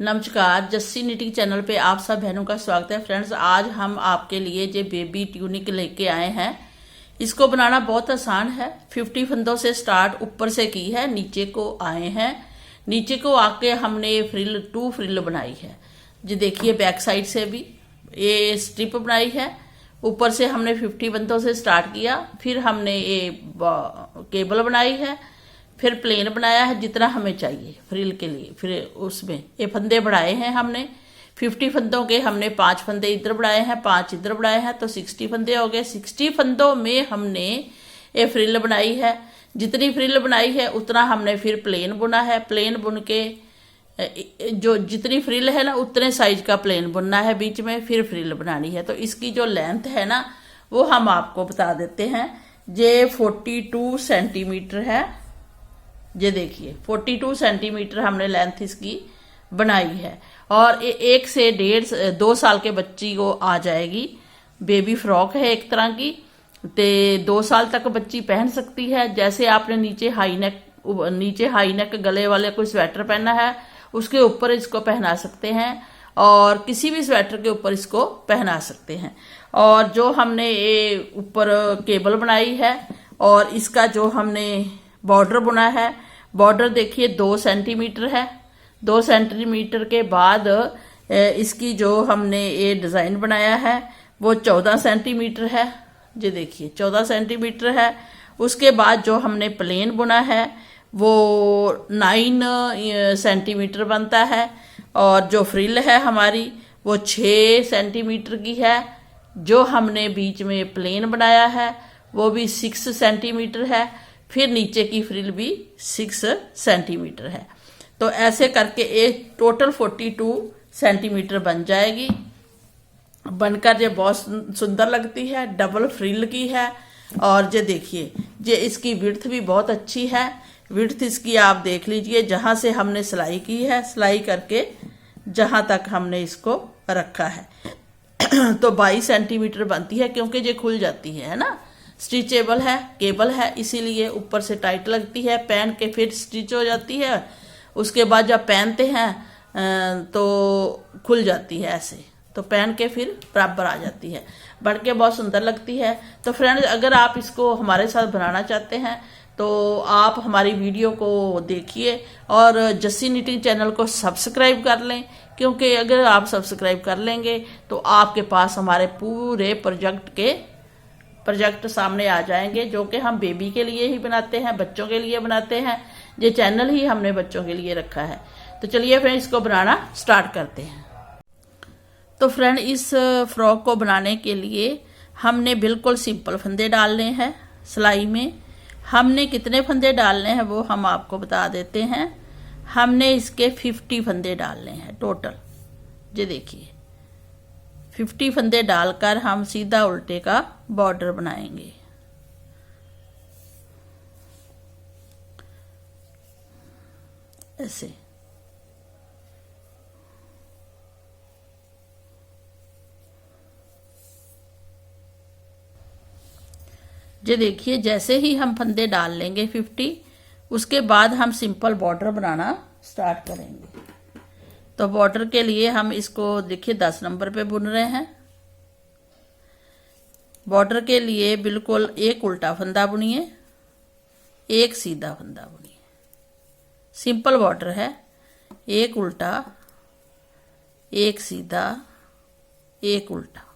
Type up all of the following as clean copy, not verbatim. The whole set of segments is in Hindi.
नमस्कार, जस्सी निटिंग चैनल पे आप सब बहनों का स्वागत है। फ्रेंड्स, आज हम आपके लिए जो बेबी ट्यूनिक लेके आए हैं। इसको बनाना बहुत आसान है। 50 फंदों से स्टार्ट ऊपर से की है, नीचे को आए हैं। नीचे को आके हमने फ्रिल 2 फ्रिल बनाई है। जी देखिए, बैक साइड से भी ये स्ट्रिप बनाई है। ऊपर से हमने 50 फंदों से स्टार्ट किया, फिर हमने ये केबल बनाई है, फिर प्लेन बनाया है जितना हमें चाहिए फ्रिल के लिए। फिर उसमें ये फंदे बढ़ाए हैं हमने 50 फंदों के। हमने 5 फंदे इधर बढ़ाए हैं, 5 इधर बढ़ाए हैं, तो 60 फंदे हो गए। 60 फंदों में हमने ये फ्रिल बनाई है। जितनी फ्रिल बनाई है उतना हमने फिर प्लेन बुना है। प्लेन बुन के जो जितनी फ्रिल है ना उतने साइज का प्लेन बुनना है, बीच में फिर फ्रिल बनानी है। तो इसकी जो लेंथ है ना वो हम आपको बता देते हैं। ये 42 सेंटीमीटर है। ये देखिए 42 सेंटीमीटर हमने लेंथ इसकी बनाई है। और 1 से 1.5-2 साल के बच्ची को आ जाएगी। बेबी फ्रॉक है एक तरह की, ते 2 साल तक बच्ची पहन सकती है। जैसे आपने नीचे हाई नेक गले वाले कोई स्वेटर पहना है उसके ऊपर इसको पहना सकते हैं, और किसी भी स्वेटर के ऊपर इसको पहना सकते हैं। और जो हमने ये ऊपर केबल बनाई है और इसका जो हमने बॉर्डर बुना है, बॉर्डर देखिए 2 सेंटीमीटर है। 2 सेंटीमीटर के बाद इसकी जो हमने ये डिज़ाइन बनाया है वो 14 सेंटीमीटर है। ये देखिए 14 सेंटीमीटर है। उसके बाद जो हमने प्लेन बुना है वो 9 सेंटीमीटर बनता है। और जो फ्रिल है हमारी वो 6 सेंटीमीटर की है। जो हमने बीच में प्लेन बनाया है वो भी 6 सेंटीमीटर है। फिर नीचे की फ्रिल भी 6 सेंटीमीटर है। तो ऐसे करके एक टोटल 42 सेंटीमीटर बन जाएगी। बनकर ये बहुत सुंदर लगती है, डबल फ्रिल की है। और ये देखिए, ये इसकी विड्थ भी बहुत अच्छी है। विड्थ इसकी आप देख लीजिए, जहाँ से हमने सिलाई की है, सिलाई करके जहाँ तक हमने इसको रखा है तो 22 सेंटीमीटर बनती है, क्योंकि ये खुल जाती है ना। स्टिचेबल है, केबल है, इसीलिए ऊपर से टाइट लगती है। पहन के फिर स्टिच हो जाती है। उसके बाद जब पहनते हैं तो खुल जाती है ऐसे, तो पहन के फिर बराबर आ जाती है। बन के बहुत सुंदर लगती है। तो फ्रेंड्स, अगर आप इसको हमारे साथ बनाना चाहते हैं तो आप हमारी वीडियो को देखिए और जस्सी निटिंग चैनल को सब्सक्राइब कर लें, क्योंकि अगर आप सब्सक्राइब कर लेंगे तो आपके पास हमारे पूरे प्रोजेक्ट सामने आ जाएंगे, जो कि हम बेबी के लिए ही बनाते हैं, बच्चों के लिए बनाते हैं। ये चैनल ही हमने बच्चों के लिए रखा है। तो चलिए फ्रेंड, इसको बनाना स्टार्ट करते हैं। तो फ्रेंड, इस फ्रॉक को बनाने के लिए हमने बिल्कुल सिंपल फंदे डालने हैं। सिलाई में हमने कितने फंदे डालने हैं वो हम आपको बता देते हैं। हमने इसके 50 फंदे डालने हैं टोटल। ये देखिए 50 फंदे डालकर हम सीधा उल्टे का बॉर्डर बनाएंगे। ऐसे ये देखिए, जैसे ही हम फंदे डाल लेंगे 50, उसके बाद हम सिंपल बॉर्डर बनाना स्टार्ट करेंगे। तो बॉर्डर के लिए हम इसको देखिए 10 नंबर पे बुन रहे हैं। बॉर्डर के लिए बिल्कुल एक उल्टा फंदा बुनिए, एक सीधा फंदा बुनिए। सिंपल बॉर्डर है, एक उल्टा, एक सीधा, एक उल्टा,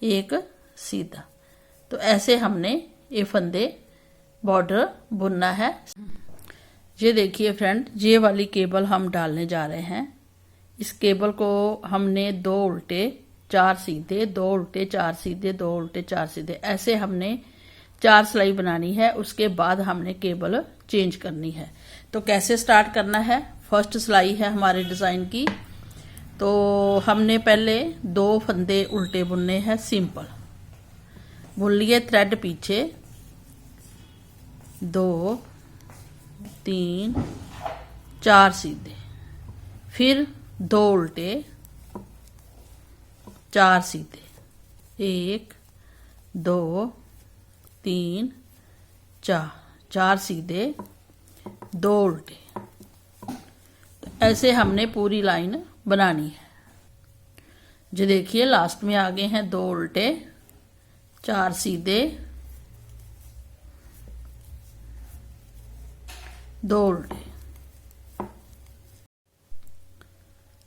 एक सीधा। तो ऐसे हमने ये फंदे बॉर्डर बुनना है। ये देखिए फ्रेंड, ये वाली केबल हम डालने जा रहे हैं। इस केबल को हमने 2 उल्टे 4 सीधे, 2 उल्टे 4 सीधे, 2 उल्टे 4 सीधे, ऐसे हमने 4 सिलाई बनानी है। उसके बाद हमने केबल चेंज करनी है। तो कैसे स्टार्ट करना है? फर्स्ट सिलाई है हमारे डिज़ाइन की। तो हमने पहले 2 फंदे उल्टे बुनने हैं, सिंपल बुन लिए। थ्रेड पीछे 2 3 4 सीधे, फिर 2 उल्टे 4 सीधे, 1 2 3 4 4 सीधे, 2 उल्टे। तो ऐसे हमने पूरी लाइन बनानी है। जो देखिए लास्ट में आ गए हैं 2 उल्टे, 4 सीधे, 2 उल्टे।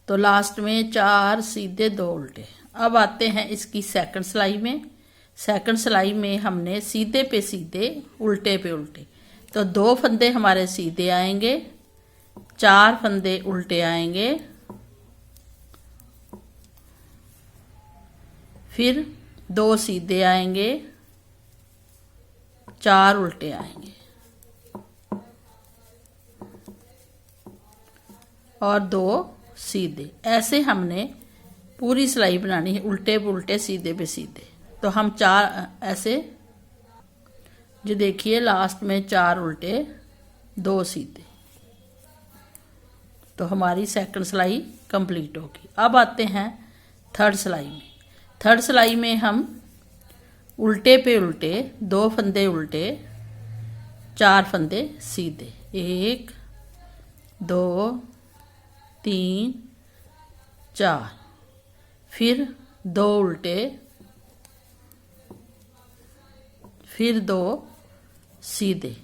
तो लास्ट में 4 सीधे 2 उल्टे। अब आते हैं इसकी सेकंड सिलाई में। सेकंड सिलाई में हमने सीधे पे सीधे, उल्टे पे उल्टे। तो 2 फंदे हमारे सीधे आएंगे, 4 फंदे उल्टे आएंगे, फिर 2 सीधे आएंगे, 4 उल्टे आएंगे और 2 सीधे। ऐसे हमने पूरी सिलाई बनानी है, उल्टे पे उल्टे, सीधे पे सीधे। तो हम 4 ऐसे, जो देखिए लास्ट में 4 उल्टे 2 सीधे। तो हमारी सेकंड सिलाई कंप्लीट होगी। अब आते हैं थर्ड सिलाई में। थर्ड सिलाई में हम उल्टे पे उल्टे, 2 फंदे उल्टे, 4 फंदे सीधे, 1 2 3 4, फिर 2 उल्टे, फिर 2 सीधे,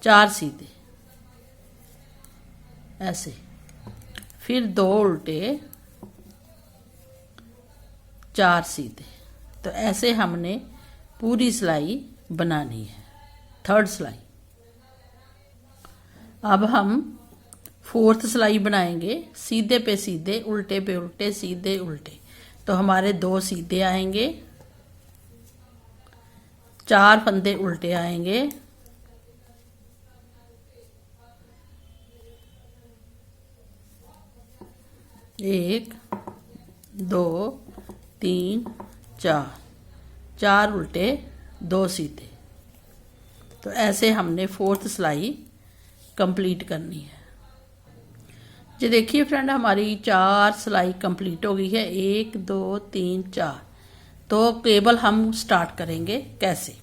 4 सीधे, ऐसे, फिर 2 उल्टे, 4 सीधे। तो ऐसे हमने पूरी सिलाई बनानी है, थर्ड सिलाई। अब हम फोर्थ सिलाई बनाएंगे, सीधे पे सीधे, उल्टे पे उल्टे, सीधे उल्टे। तो हमारे 2 सीधे आएंगे, 4 फंदे उल्टे आएंगे, 1 2 3 4, 4 उल्टे 2 सीधे। तो ऐसे हमने फोर्थ सिलाई कंप्लीट करनी है। जी देखिए फ्रेंड, हमारी 4 सिलाई कंप्लीट हो गई है, 1 2 3 4। तो केबल हम स्टार्ट करेंगे कैसे।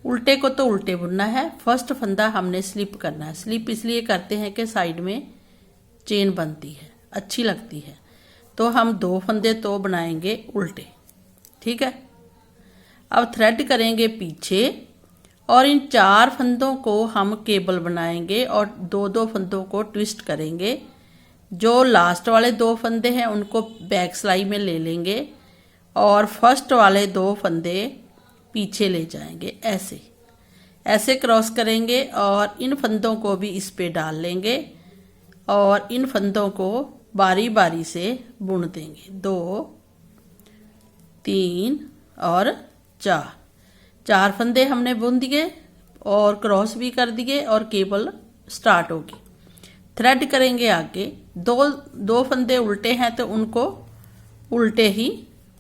उल्टे को तो उल्टे बुनना है। फर्स्ट फंदा हमने स्लिप करना है। स्लिप इसलिए करते हैं कि साइड में चेन बनती है, अच्छी लगती है। तो हम 2 फंदे तो बनाएंगे उल्टे, ठीक है। अब थ्रेड करेंगे पीछे और इन 4 फंदों को हम केबल बनाएंगे और 2-2 फंदों को ट्विस्ट करेंगे। जो लास्ट वाले 2 फंदे हैं उनको बैक सिलाई में ले लेंगे और फर्स्ट वाले 2 फंदे पीछे ले जाएंगे। ऐसे ऐसे क्रॉस करेंगे और इन फंदों को भी इस पे डाल लेंगे और इन फंदों को बारी बारी से बुन देंगे। 2 3 और 4 फंदे हमने बुन दिए और क्रॉस भी कर दिए और केबल स्टार्ट होगी। थ्रेड करेंगे आगे। 2 फंदे उल्टे हैं तो उनको उल्टे ही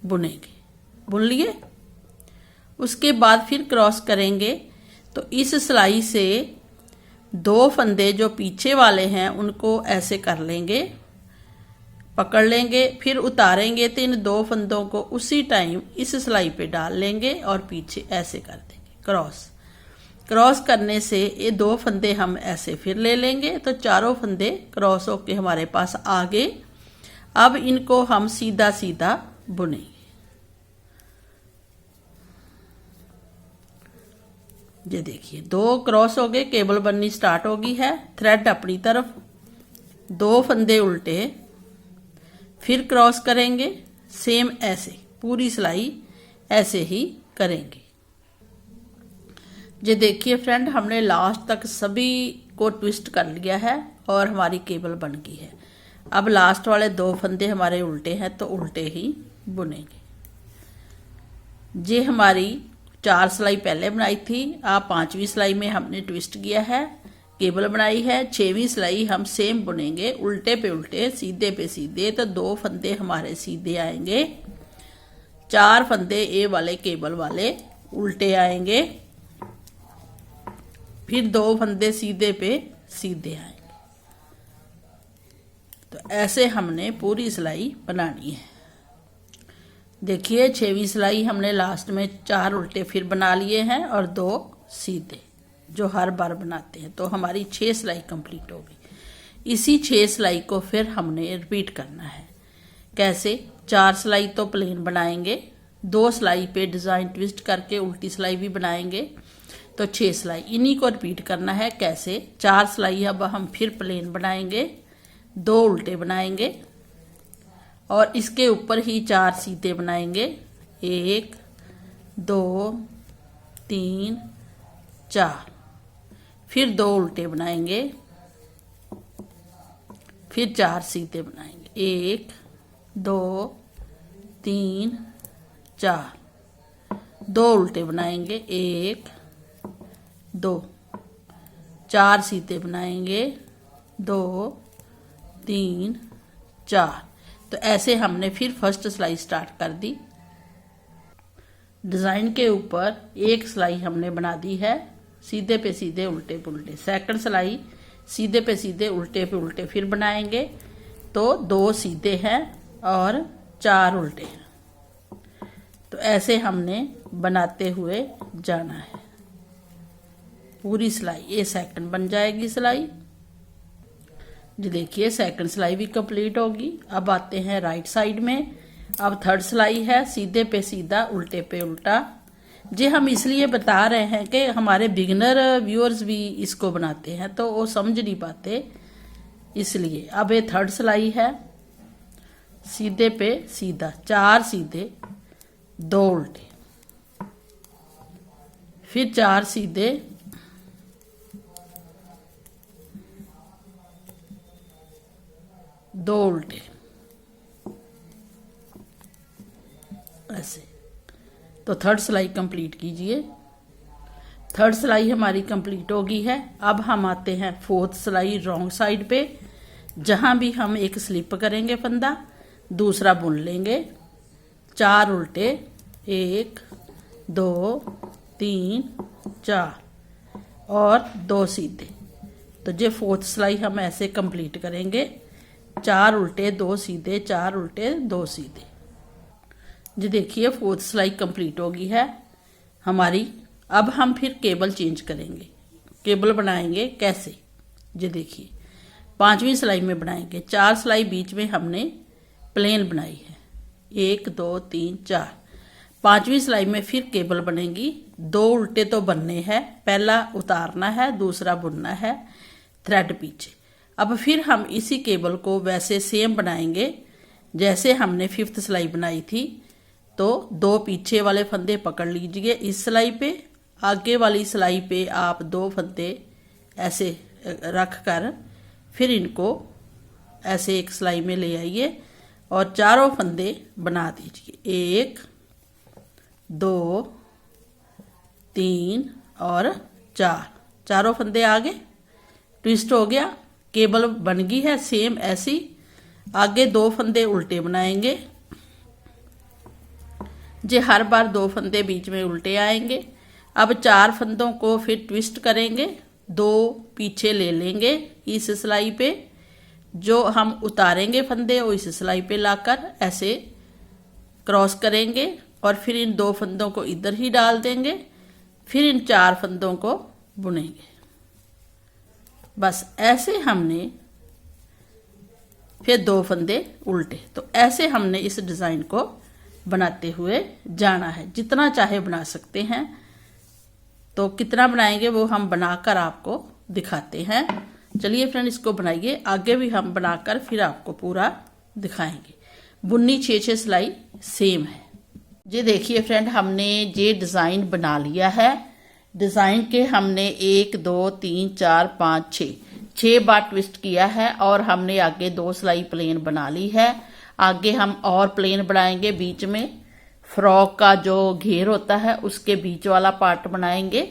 बुनेंगे। बुन लिए। उसके बाद फिर क्रॉस करेंगे। तो इस सिलाई से 2 फंदे जो पीछे वाले हैं उनको ऐसे कर लेंगे, पकड़ लेंगे, फिर उतारेंगे तो इन 2 फंदों को उसी टाइम इस सिलाई पे डाल लेंगे और पीछे ऐसे कर देंगे क्रॉस। क्रॉस करने से ये 2 फंदे हम ऐसे फिर ले लेंगे तो 4 फंदे क्रॉस होके हमारे पास आ गए। अब इनको हम सीधा सीधा बुनेंगे। ये देखिए 2 क्रॉस हो गए, केबल बननी स्टार्ट हो गई है। थ्रेड अपनी तरफ, 2 फंदे उल्टे, फिर क्रॉस करेंगे। सेम ऐसे पूरी सिलाई ऐसे ही करेंगे। ये देखिए फ्रेंड, हमने लास्ट तक सभी को ट्विस्ट कर लिया है और हमारी केबल बन गई है। अब लास्ट वाले 2 फंदे हमारे उल्टे हैं तो उल्टे ही बुनेंगे। ये हमारी 4 सिलाई पहले बनाई थी। अब 5वीं सिलाई में हमने ट्विस्ट किया है, केबल बनाई है। 6वीं सिलाई हम सेम बुनेंगे, उल्टे पे उल्टे, सीधे पे सीधे। तो 2 फंदे हमारे सीधे आएंगे, 4 फंदे ए वाले केबल वाले उल्टे आएंगे, फिर 2 फंदे सीधे पे सीधे आएंगे। तो ऐसे हमने पूरी सिलाई बनानी है। देखिए 6वीं सिलाई हमने लास्ट में 4 उल्टे फिर बना लिए हैं और 2 सीधे जो हर बार बनाते हैं। तो हमारी 6 सिलाई कंप्लीट हो गई। इसी 6 सिलाई को फिर हमने रिपीट करना है। कैसे? 4 सिलाई तो प्लेन बनाएंगे, 2 सिलाई पे डिज़ाइन ट्विस्ट करके उल्टी सिलाई भी बनाएंगे, तो 6 सिलाई। इन्हीं को रिपीट करना है। कैसे? 4 सिलाई अब हम फिर प्लेन बनाएंगे, 2 उल्टे बनाएंगे और इसके ऊपर ही 4 सीधे बनाएंगे। 1 2 3 4, फिर 2 उल्टे बनाएंगे, फिर 4 सीधे बनाएंगे। 1 2 3 4, 2 उल्टे बनाएंगे, 1 2, 4 सीधे बनाएंगे, 2 3 4। तो ऐसे हमने फिर फर्स्ट सिलाई स्टार्ट कर दी। डिज़ाइन के ऊपर एक सिलाई हमने बना दी है, सीधे पे सीधे उल्टे पे उल्टे। सेकंड सिलाई सीधे पे सीधे उल्टे पे उल्टे फिर बनाएंगे, तो 2 सीधे हैं और 4 उल्टे हैं। तो ऐसे हमने बनाते हुए जाना है पूरी सिलाई। ये सेकंड बन जाएगी सिलाई जी। देखिए सेकंड सिलाई भी कंप्लीट होगी। अब आते हैं राइट साइड में। अब थर्ड सिलाई है, सीधे पे सीधा उल्टे पे उल्टा। जी हम इसलिए बता रहे हैं कि हमारे बिगिनर व्यूअर्स भी इसको बनाते हैं तो वो समझ नहीं पाते, इसलिए। अब ये थर्ड सिलाई है, सीधे पे सीधा 4 सीधे 2 उल्टे, फिर 4 सीधे 2 उल्टे, ऐसे। तो थर्ड सिलाई कंप्लीट कीजिए। थर्ड सिलाई हमारी कंप्लीट हो गई है। अब हम आते हैं फोर्थ सिलाई रॉन्ग साइड पे, जहां भी हम एक स्लिप करेंगे फंदा, दूसरा बुन लेंगे, 4 उल्टे, 1 2 3 4 और 2 सीधे। तो ये फोर्थ सिलाई हम ऐसे कंप्लीट करेंगे, 4 उल्टे 2 सीधे, 4 उल्टे 2 सीधे। जी देखिए फोर्थ सिलाई कंप्लीट हो गई है हमारी। अब हम फिर केबल चेंज करेंगे, केबल बनाएंगे। कैसे? जी देखिए 5वीं सिलाई में बनाएंगे। 4 सिलाई बीच में हमने प्लेन बनाई है, 1 2 3 4। 5वीं सिलाई में फिर केबल बनेगी। 2 उल्टे तो बनने हैं, पहला उतारना है, दूसरा बुनना है, थ्रेड पीछे। अब फिर हम इसी केबल को वैसे सेम बनाएंगे जैसे हमने 5th सिलाई बनाई थी। तो 2 पीछे वाले फंदे पकड़ लीजिए इस सिलाई पे, आगे वाली सिलाई पे आप 2 फंदे ऐसे रख कर फिर इनको ऐसे एक सिलाई में ले आइए और चारों फंदे बना दीजिए। 1 2 3 और 4, चारों फंदे आगे ट्विस्ट हो गया। केबल बन गई है सेम ऐसी। आगे 2 फंदे उल्टे बनाएंगे जे, हर बार 2 फंदे बीच में उल्टे आएंगे। अब 4 फंदों को फिर ट्विस्ट करेंगे, 2 पीछे ले लेंगे इस सिलाई पे, जो हम उतारेंगे फंदे वो इस सिलाई पे लाकर ऐसे क्रॉस करेंगे और फिर इन 2 फंदों को इधर ही डाल देंगे, फिर इन 4 फंदों को बुनेंगे। बस ऐसे हमने फिर 2 फंदे उल्टे। तो ऐसे हमने इस डिज़ाइन को बनाते हुए जाना है। जितना चाहे बना सकते हैं। तो कितना बनाएंगे वो हम बनाकर आपको दिखाते हैं। चलिए फ्रेंड इसको बनाइए, आगे भी हम बनाकर फिर आपको पूरा दिखाएंगे। बुननी 6-6 सिलाई सेम है। ये देखिए फ्रेंड हमने ये डिज़ाइन बना लिया है। डिज़ाइन के हमने 1 2 3 4 5 6 बार ट्विस्ट किया है और हमने आगे 2 सिलाई प्लेन बना ली है। आगे हम और प्लेन बनाएंगे, बीच में फ्रॉक का जो घेर होता है उसके बीच वाला पार्ट बनाएंगे।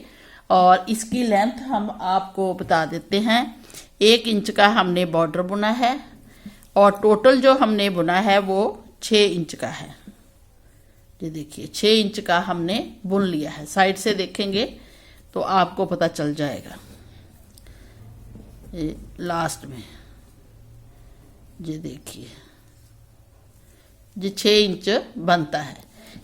और इसकी लेंथ हम आपको बता देते हैं, 1 इंच का हमने बॉर्डर बुना है और टोटल जो हमने बुना है वो 6 इंच का है। ये देखिए 6 इंच का हमने बुन लिया है। साइड से देखेंगे तो आपको पता चल जाएगा। ये लास्ट में ये देखिए ये 6 इंच बनता है।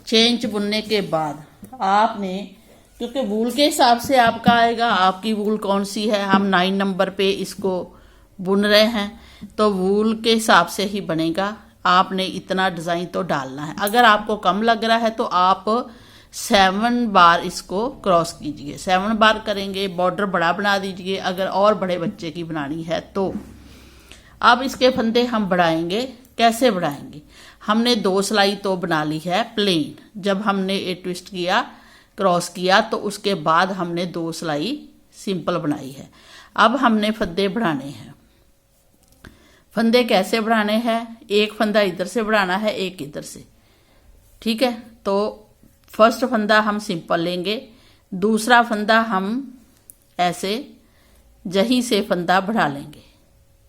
6 इंच बुनने के बाद आपने, क्योंकि वूल के हिसाब से आपका आएगा, आपकी वूल कौन सी है, हम 9 नंबर पे इसको बुन रहे हैं तो वूल के हिसाब से ही बनेगा। आपने इतना डिज़ाइन तो डालना है। अगर आपको कम लग रहा है तो आप 7 बार इसको क्रॉस कीजिए। 7 बार करेंगे, बॉर्डर बड़ा बना दीजिए अगर और बड़े बच्चे की बनानी है तो। अब इसके फंदे हम बढ़ाएंगे। कैसे बढ़ाएंगे? हमने 2 सिलाई तो बना ली है प्लेन। जब हमने ये ट्विस्ट किया, क्रॉस किया, तो उसके बाद हमने 2 सिलाई सिंपल बनाई है। अब हमने फंदे बढ़ाने हैं। फंदे कैसे बढ़ाने हैं? एक फंदा इधर से बढ़ाना है, एक इधर से। ठीक है, तो फर्स्ट फंदा हम सिंपल लेंगे, दूसरा फंदा हम ऐसे जहीं से फंदा बढ़ा लेंगे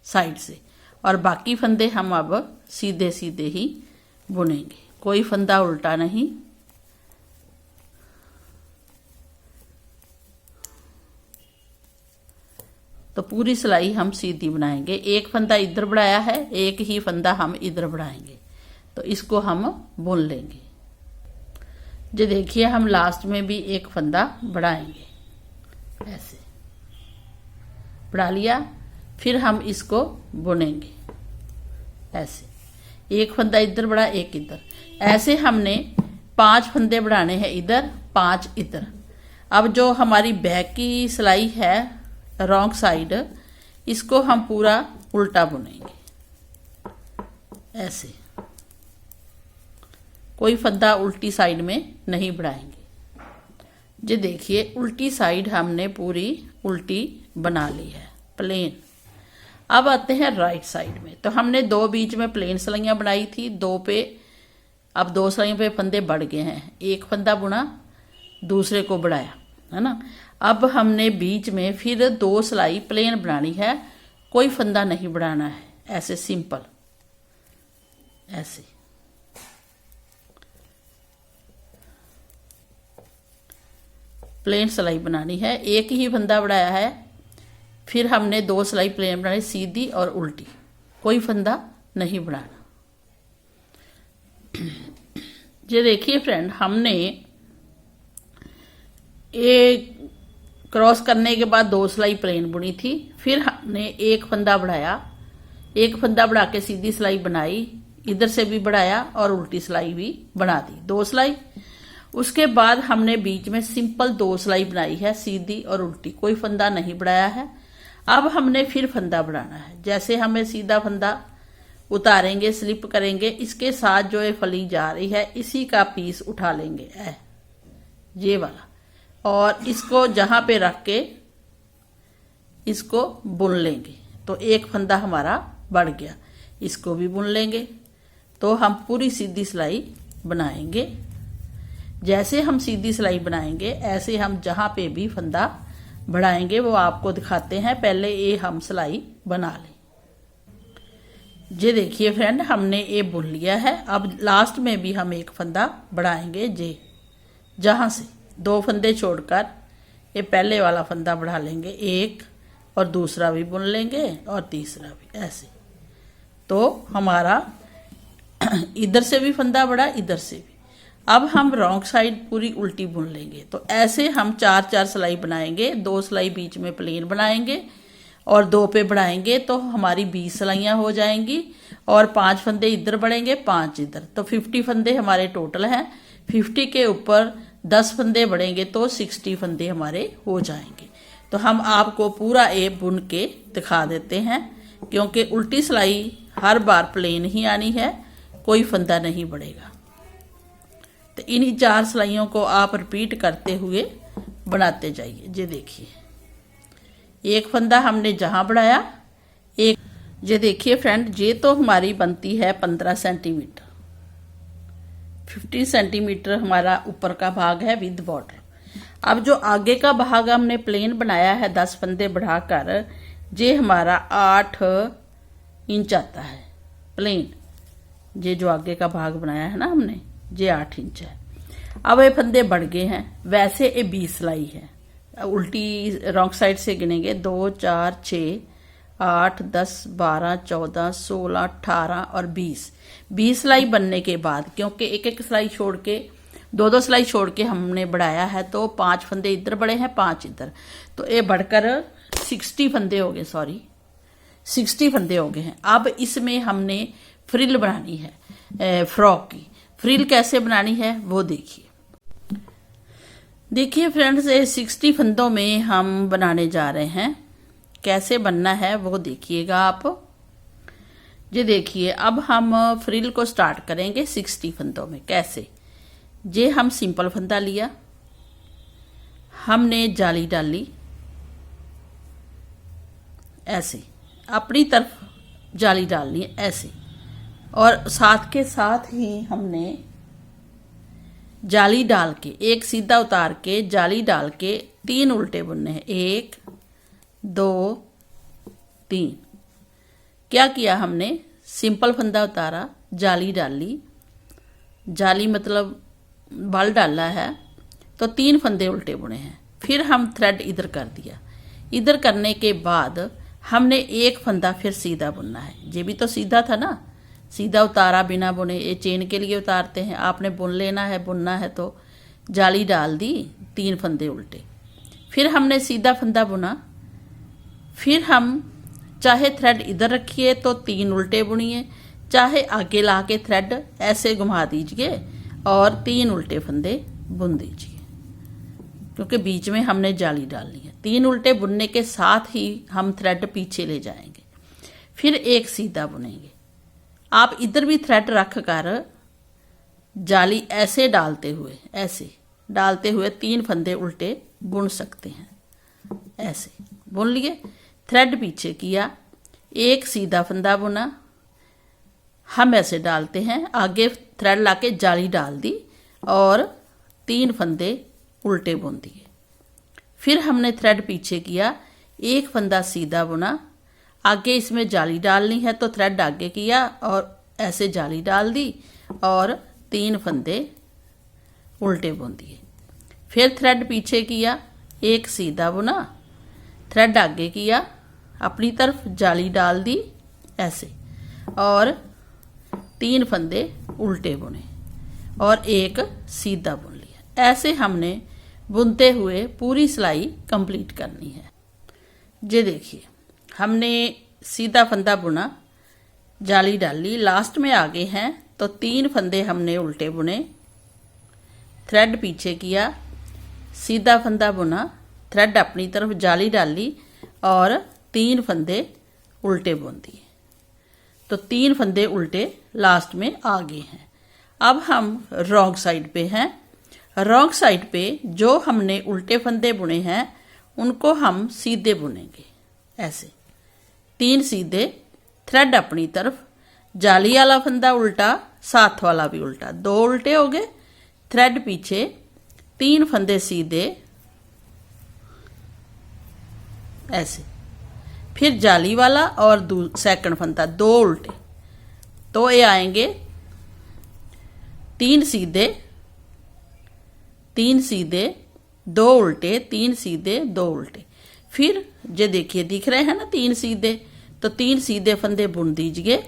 साइड से, और बाकी फंदे हम अब सीधे सीधे ही बुनेंगे, कोई फंदा उल्टा नहीं। तो पूरी सिलाई हम सीधी बनाएंगे। एक फंदा इधर बढ़ाया है, एक ही फंदा हम इधर बढ़ाएंगे, तो इसको हम बुन लेंगे। जो देखिए हम लास्ट में भी एक फंदा बढ़ाएंगे, ऐसे बढ़ा लिया, फिर हम इसको बुनेंगे ऐसे। एक फंदा इधर बढ़ा, एक इधर, ऐसे हमने 5 फंदे बढ़ाने हैं इधर, 5 इधर। अब जो हमारी बैक की सिलाई है रॉन्ग साइड, इसको हम पूरा उल्टा बुनेंगे ऐसे। कोई फंदा उल्टी साइड में नहीं बढ़ाएंगे। ये देखिए उल्टी साइड हमने पूरी उल्टी बना ली है प्लेन। अब आते हैं राइट साइड में। तो हमने 2 बीच में प्लेन सिलाइयाँ बनाई थी, 2 पे, अब 2 सिलाइयों पे फंदे बढ़ गए हैं। एक फंदा बुना, दूसरे को बढ़ाया, है ना। अब हमने बीच में फिर 2 सिलाई प्लेन बनानी है, कोई फंदा नहीं बढ़ाना है, ऐसे सिंपल ऐसे। प्लेन सिलाई बनानी है, एक ही फंदा बढ़ाया है, फिर हमने 2 सिलाई प्लेन बनानी, सीधी और उल्टी, कोई फंदा नहीं बढ़ाना। ये देखिए फ्रेंड, हमने एक क्रॉस करने के बाद 2 सिलाई प्लेन बुनी थी, फिर हमने एक फंदा बढ़ाया, एक फंदा बढ़ा के सीधी सिलाई बनाई, इधर से भी बढ़ाया और उल्टी सिलाई भी बना दी, 2 सिलाई। उसके बाद हमने बीच में सिंपल 2 सिलाई बनाई है, सीधी और उल्टी, कोई फंदा नहीं बढ़ाया है। अब हमने फिर फंदा बढ़ाना है। जैसे हमें सीधा फंदा उतारेंगे, स्लिप करेंगे, इसके साथ जो ये फली जा रही है इसी का पीस उठा लेंगे, ये वाला, और इसको जहां पे रख के इसको बुन लेंगे। तो एक फंदा हमारा बढ़ गया, इसको भी बुन लेंगे। तो हम पूरी सीधी सिलाई बनाएंगे। जैसे हम सीधी सिलाई बनाएंगे ऐसे हम जहां पे भी फंदा बढ़ाएंगे वो आपको दिखाते हैं। पहले ये हम सिलाई बना लें। ये देखिए फ्रेंड, हमने ये बुन लिया है। अब लास्ट में भी हम एक फंदा बढ़ाएंगे, जे जहां से 2 फंदे छोड़कर ये पहले वाला फंदा बढ़ा लेंगे, एक, और दूसरा भी बुन लेंगे और तीसरा भी, ऐसे। तो हमारा इधर से भी फंदा बढ़ा, इधर से भी। अब हम रॉन्ग साइड पूरी उल्टी बुन लेंगे। तो ऐसे हम 4-4 सिलाई बनाएंगे, 2 सिलाई बीच में प्लेन बनाएंगे और 2 पे बढ़ाएंगे, तो हमारी 20 सिलाइयाँ हो जाएंगी, और 5 फंदे इधर बढ़ेंगे, 5 इधर, तो 50 फंदे हमारे टोटल हैं। 50 के ऊपर 10 फंदे बढ़ेंगे तो 60 फंदे हमारे हो जाएंगे। तो हम आपको पूरा ए बुन के दिखा देते हैं, क्योंकि उल्टी सिलाई हर बार प्लेन ही आनी है, कोई फंदा नहीं बढ़ेगा। तो इन्हीं 4 सिलाइयों को आप रिपीट करते हुए बनाते जाइए। ये देखिए, एक फंदा हमने जहां बढ़ाया, एक, ये देखिए फ्रेंड, ये तो हमारी बनती है 15 सेंटीमीटर। 50 सेंटीमीटर हमारा ऊपर का भाग है विद बॉर्डर। अब जो आगे का भाग हमने प्लेन बनाया है 10 फंदे बढ़ाकर, ये हमारा 8 इंच आता है प्लेन। ये जो आगे का भाग बनाया है ना हमने, ये 8 इंच है। अब ये फंदे बढ़ गए हैं, वैसे ये 20 सिलाई है। उल्टी रॉन्ग साइड से गिनेंगे, 2, 4, 6, 8, 10, 12, 14, 16, 18 और 20। 20 सिलाई बनने के बाद, क्योंकि एक एक सिलाई छोड़ के, 2-2 सिलाई छोड़ के हमने बढ़ाया है, तो 5 फंदे इधर बढ़े हैं, 5 इधर, तो ये बढ़कर 60 फंदे हो गए, सॉरी 60 फंदे हो गए हैं। अब इसमें हमने फ्रिल बनानी है फ्रॉक की। फ्रिल कैसे बनानी है वो देखिए। देखिए फ्रेंड्स, ये 60 फंदों में हम बनाने जा रहे हैं। कैसे बनना है वो देखिएगा आप। ये देखिए, अब हम फ्रिल को स्टार्ट करेंगे 60 फंदों में। कैसे? जे हम सिंपल फंदा लिया, हमने जाली डाली, ऐसे अपनी तरफ जाली डालनी है ऐसे, और साथ के साथ ही हमने जाली डाल के एक सीधा उतार के जाली डाल के 3 उल्टे बुनने हैं। 1 2 3। क्या किया हमने? सिंपल फंदा उतारा, जाली डाली, जाली मतलब बल डाला है, तो 3 फंदे उल्टे बुने हैं। फिर हम थ्रेड इधर कर दिया। इधर करने के बाद हमने एक फंदा फिर सीधा बुनना है। ये भी तो सीधा था ना, सीधा उतारा बिना बुने। ये चेन के लिए उतारते हैं, आपने बुन लेना है, बुनना है तो जाली डाल दी, 3 फंदे उल्टे। फिर हमने सीधा फंदा बुना। फिर हम चाहे थ्रेड इधर रखिए तो 3 उल्टे बुनिए, चाहे आगे ला के थ्रेड ऐसे घुमा दीजिए और 3 उल्टे फंदे बुन दीजिए, क्योंकि बीच में हमने जाली डालनी है। 3 उल्टे बुनने के साथ ही हम थ्रेड पीछे ले जाएंगे, फिर एक सीधा बुनेंगे। आप इधर भी थ्रेड रख कर जाली ऐसे डालते हुए 3 फंदे उल्टे बुन सकते हैं। ऐसे बुन लिए, थ्रेड पीछे किया, एक सीधा फंदा बुना। हम ऐसे डालते हैं, आगे थ्रेड लाके जाली डाल दी और 3 फंदे उल्टे बुन दिए। फिर हमने थ्रेड पीछे किया, एक फंदा सीधा बुना, आगे इसमें जाली डालनी है तो थ्रेड आगे किया और ऐसे जाली डाल दी और 3 फंदे उल्टे बुन दिए। फिर थ्रेड पीछे किया, एक सीधा बुना, थ्रेड आगे किया, अपनी तरफ जाली डाल दी ऐसे, और 3 फंदे उल्टे बुने और एक सीधा बुन लिया। ऐसे हमने बुनते हुए पूरी सिलाई कंप्लीट करनी है। ये देखिए, हमने सीधा फंदा बुना, जाली डाली, लास्ट में आगे हैं तो 3 फंदे हमने उल्टे बुने, थ्रेड पीछे किया, सीधा फंदा बुना, थ्रेड अपनी तरफ जाली डाली और 3 फंदे उल्टे बुन दिए। तो 3 फंदे उल्टे लास्ट में आगे हैं। अब हम रॉन्ग साइड पे हैं। रॉन्ग साइड पे जो हमने उल्टे फंदे बुने हैं उनको हम सीधे बुनेंगे ऐसे, 3 सीधे, थ्रेड अपनी तरफ, जाली वाला फंदा उल्टा, साथ वाला भी उल्टा, 2 उल्टे हो गए, थ्रेड पीछे, 3 फंदे सीधे ऐसे, फिर जाली वाला और सेकंड फंदा 2 उल्टे, तो ये आएंगे 3 सीधे 2 उल्टे, 3 सीधे 2 उल्टे। फिर ये देखिए, दिख रहे हैं ना 3 सीधे, तो 3 सीधे फंदे बुन दीजिए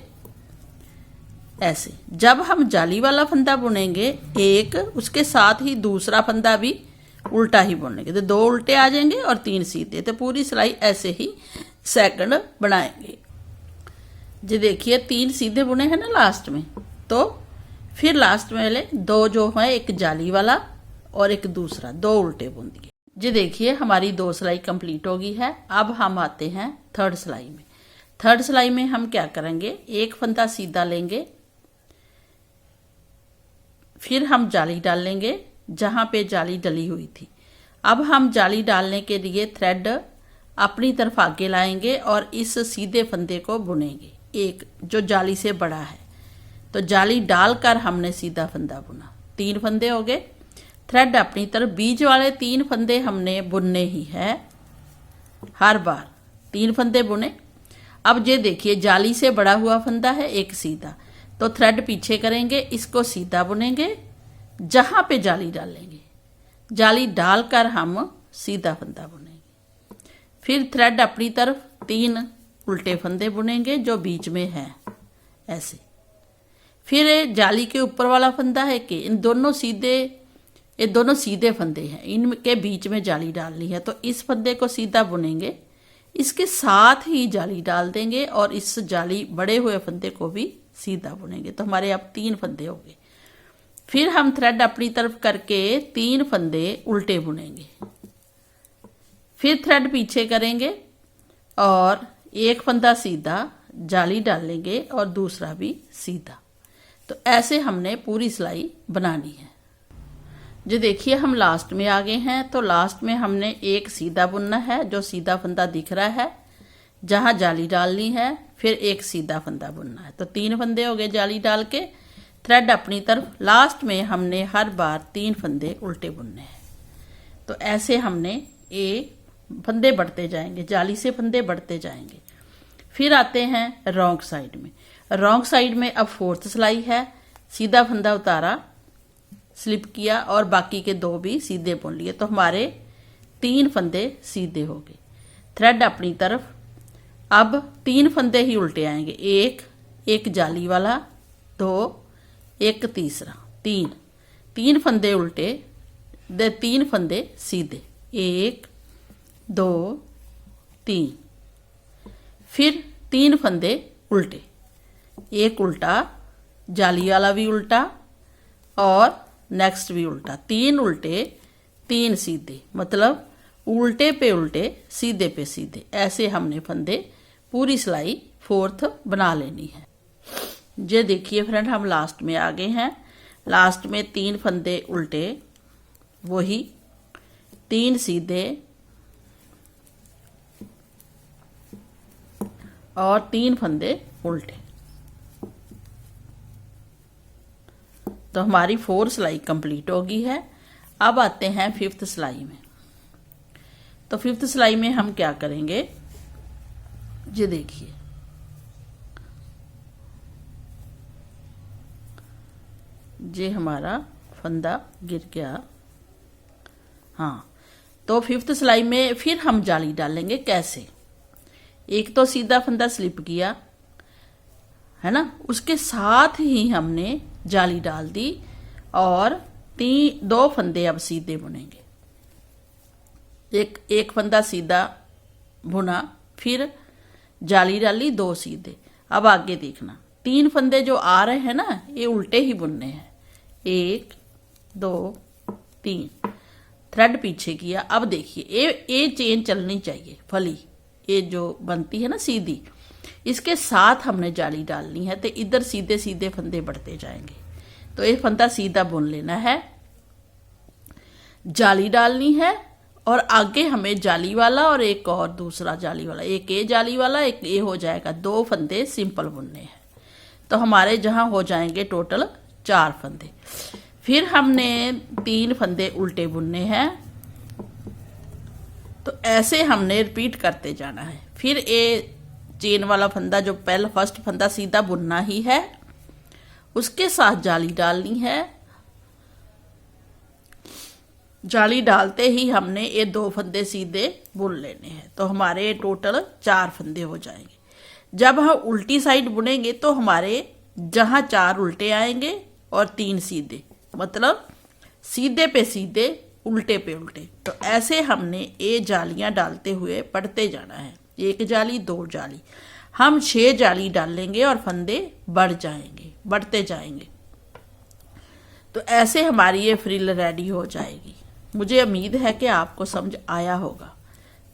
ऐसे। जब हम जाली वाला फंदा बुनेंगे एक, उसके साथ ही दूसरा फंदा भी उल्टा ही बुनेंगे, तो 2 उल्टे आ जाएंगे और 3 सीधे। तो पूरी सिलाई ऐसे ही सेकंड बनाएंगे। ये देखिए, 3 सीधे बुने हैं ना लास्ट में, तो फिर लास्ट में वाले 2 जो है, एक जाली वाला और एक दूसरा, 2 उल्टे बुन दिए। ये देखिए, हमारी 2 सिलाई कंप्लीट हो गई है। अब हम आते हैं थर्ड सिलाई में। थर्ड सिलाई में हम क्या करेंगे, एक फंदा सीधा लेंगे, फिर हम जाली डाल लेंगे जहां पे जाली डली हुई थी। अब हम जाली डालने के लिए थ्रेड अपनी तरफ आगे लाएंगे और इस सीधे फंदे को बुनेंगे, एक जो जाली से बड़ा है। तो जाली डालकर हमने सीधा फंदा बुना, 3 फंदे हो गए, थ्रेड अपनी तरफ, बीच वाले 3 फंदे हमने बुनने ही है हर बार, 3 फंदे बुने। अब ये देखिए, जाली से बड़ा हुआ फंदा है एक सीधा, तो थ्रेड पीछे करेंगे, इसको सीधा बुनेंगे, जहां पे जाली डालेंगे, जाली डालकर हम सीधा फंदा बुनेंगे। फिर थ्रेड अपनी तरफ 3 उल्टे फंदे बुनेंगे जो बीच में है ऐसे। फिर जाली के ऊपर वाला फंदा है कि इन दोनों सीधे, ये दोनों सीधे फंदे हैं, इनके बीच में जाली डालनी है, तो इस फंदे को सीधा बुनेंगे, इसके साथ ही जाली डाल देंगे और इस जाली बड़े हुए फंदे को भी सीधा बुनेंगे। तो हमारे अब 3 फंदे हो गए। फिर हम थ्रेड अपनी तरफ करके 3 फंदे उल्टे बुनेंगे, फिर थ्रेड पीछे करेंगे और एक फंदा सीधा जाली डालेंगे और दूसरा भी सीधा। तो ऐसे हमने पूरी सिलाई बनानी है। जो देखिए हम लास्ट में आ गए हैं। तो लास्ट में हमने एक सीधा बुनना है, जो सीधा फंदा दिख रहा है जहां जाली डालनी है, फिर एक सीधा फंदा बुनना है। तो 3 फंदे हो गए जाली डाल के, थ्रेड अपनी तरफ, लास्ट में हमने हर बार 3 फंदे उल्टे बुनने हैं। तो ऐसे हमने फंदे बढ़ते जाएंगे, जाली से फंदे बढ़ते जाएंगे। फिर आते हैं रॉन्ग साइड में। रॉन्ग साइड में अब 4th सिलाई है। सीधा फंदा उतारा, स्लिप किया और बाकी के 2 भी सीधे बुन लिए। तो हमारे 3 फंदे सीधे हो गए। थ्रेड अपनी तरफ, अब 3 फंदे ही उल्टे आएंगे, एक जाली वाला, 2, एक तीसरा, 3 फंदे उल्टे, 3 फंदे सीधे, 1 2 3, फिर 3 फंदे उल्टे, एक उल्टा, जाली वाला भी उल्टा और नेक्स्ट भी उल्टा, 3 उल्टे 3 सीधे, मतलब उल्टे पे उल्टे सीधे पे सीधे। ऐसे हमने फंदे पूरी सिलाई 4th बना लेनी है। ये देखिए फ्रेंड, हम लास्ट में आ गए हैं। लास्ट में 3 फंदे उल्टे, वही 3 सीधे और 3 फंदे उल्टे। तो हमारी 4 सिलाई कंप्लीट हो गई है। अब आते हैं 5th सिलाई में। तो 5th सिलाई में हम क्या करेंगे, ये देखिए, ये हमारा फंदा गिर गया। हाँ, तो 5th सिलाई में फिर हम जाली डालेंगे। कैसे, एक तो सीधा फंदा स्लिप किया है ना, उसके साथ ही हमने जाली डाल दी और 2 फंदे अब सीधे बुनेंगे। एक फंदा सीधा बुना, फिर जाली डाली, 2 सीधे। अब आगे देखना, 3 फंदे जो आ रहे हैं ना, ये उल्टे ही बुनने हैं, 1 2 3, थ्रेड पीछे किया। अब देखिए ये चेन चलनी चाहिए, फली ये जो बनती है ना सीधी, इसके साथ हमने जाली डालनी है। तो इधर सीधे सीधे फंदे बढ़ते जाएंगे। तो एक फंदा सीधा बुन लेना है, जाली डालनी है और आगे हमें जाली वाला और एक और दूसरा जाली वाला, एक ये जाली वाला, एक ये हो जाएगा, 2 फंदे सिंपल बुनने हैं। तो हमारे जहां हो जाएंगे टोटल 4 फंदे। फिर हमने 3 फंदे उल्टे बुनने हैं। तो ऐसे हमने रिपीट करते जाना है। फिर ये चेन वाला फंदा जो पहला फर्स्ट फंदा सीधा बुनना ही है, उसके साथ जाली डालनी है। जाली डालते ही हमने ये 2 फंदे सीधे बुन लेने हैं। तो हमारे टोटल 4 फंदे हो जाएंगे। जब हम उल्टी साइड बुनेंगे तो हमारे जहां 4 उल्टे आएंगे और 3 सीधे, मतलब सीधे पे सीधे, उल्टे पे उल्टे। तो ऐसे हमने ये जालियां डालते हुए पढ़ते जाना है। 1 जाली, 2 जाली, हम 6 जाली डालेंगे और फंदे बढ़ जाएंगे, बढ़ते जाएंगे। तो ऐसे हमारी ये फ्रिल रेडी हो जाएगी। मुझे उम्मीद है कि आपको समझ आया होगा।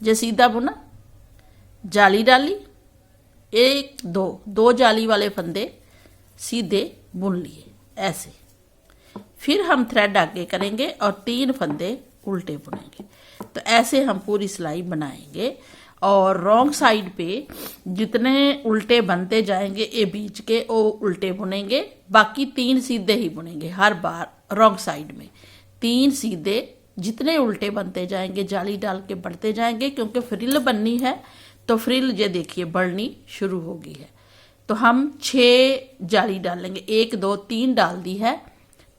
जो सीधा बुना, जाली डाली, 1 2 जाली वाले फंदे सीधे बुन लिए ऐसे। फिर हम थ्रेड आगे करेंगे और 3 फंदे उल्टे बुनेंगे। तो ऐसे हम पूरी सिलाई बनाएंगे। और रॉन्ग साइड पे जितने उल्टे बनते जाएंगे, ये बीच के वो उल्टे बुनेंगे, बाकी 3 सीधे ही बुनेंगे हर बार। रॉन्ग साइड में 3 सीधे, जितने उल्टे बनते जाएंगे जाली डाल के बढ़ते जाएंगे, क्योंकि फ्रिल बननी है। तो फ्रिल ये देखिए बढ़नी शुरू हो गई है। तो हम 6 जाली डालेंगे, 1 2 3 डाल दी है,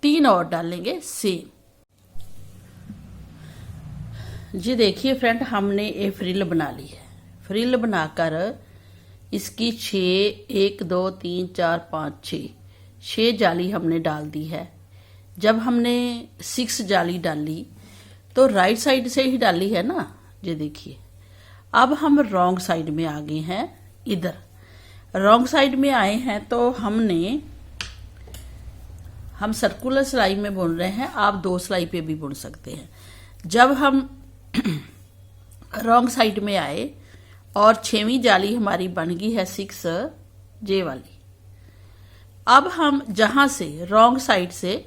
3 और डालेंगे सेम। जी देखिए फ्रेंड, हमने ये फ्रिल बना ली है। फ्रिल बनाकर इसकी 1 2 3 4 5 6 जाली हमने डाल दी है। जब हमने 6 जाली डाली तो राइट साइड से ही डाली है ना, ये देखिए। अब हम रॉन्ग साइड में आ गए हैं। इधर रॉन्ग साइड में आए हैं तो हम सर्कुलर सिलाई में बुन रहे हैं, आप 2 सिलाई पे भी बुन सकते हैं। जब हम रॉन्ग साइड में आए और 6वीं जाली हमारी बन गई है 6J वाली। अब हम जहां से रॉन्ग साइड से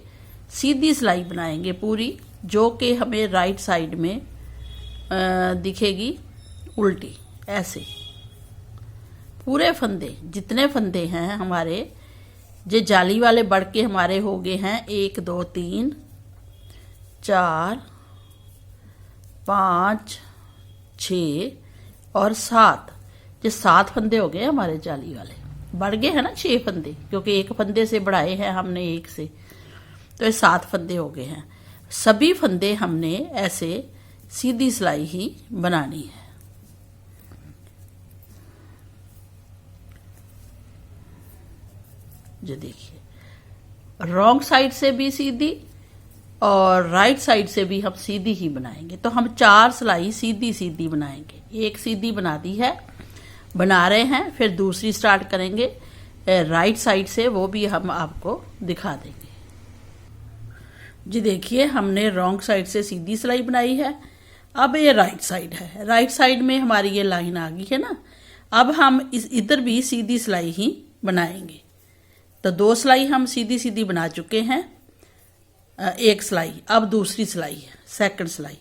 सीधी सिलाई बनाएंगे पूरी, जो कि हमें राइट साइड में दिखेगी उल्टी। ऐसे पूरे फंदे, जितने फंदे हैं हमारे, जो जाली वाले बढ़ के हमारे हो गए हैं 1 2 3 4 5 6 और 7, ये 7 फंदे हो गए हमारे जाली वाले। बढ़ गए हैं ना 6 फंदे, क्योंकि 1 फंदे से बढ़ाए हैं हमने 1 से, तो ये 7 फंदे हो गए हैं। सभी फंदे हमने ऐसे सीधी सिलाई ही बनानी है। जो देखिए रॉन्ग साइड से भी सीधी और राइट साइड से भी हम सीधी ही बनाएंगे। तो हम 4 सिलाई सीधी सीधी बनाएंगे। एक सीधी बना दी है, बना रहे हैं, फिर दूसरी स्टार्ट करेंगे राइट साइड से, वो भी हम आपको दिखा देंगे। जी देखिए हमने रॉन्ग साइड से सीधी सिलाई बनाई है। अब ये राइट साइड है, राइट साइड में हमारी ये लाइन आ गई है ना। अब हम इधर भी सीधी सिलाई ही बनाएंगे। तो 2 सिलाई हम सीधी सीधी बना चुके हैं, 1 सिलाई, अब दूसरी सिलाई है, सेकंड सिलाई।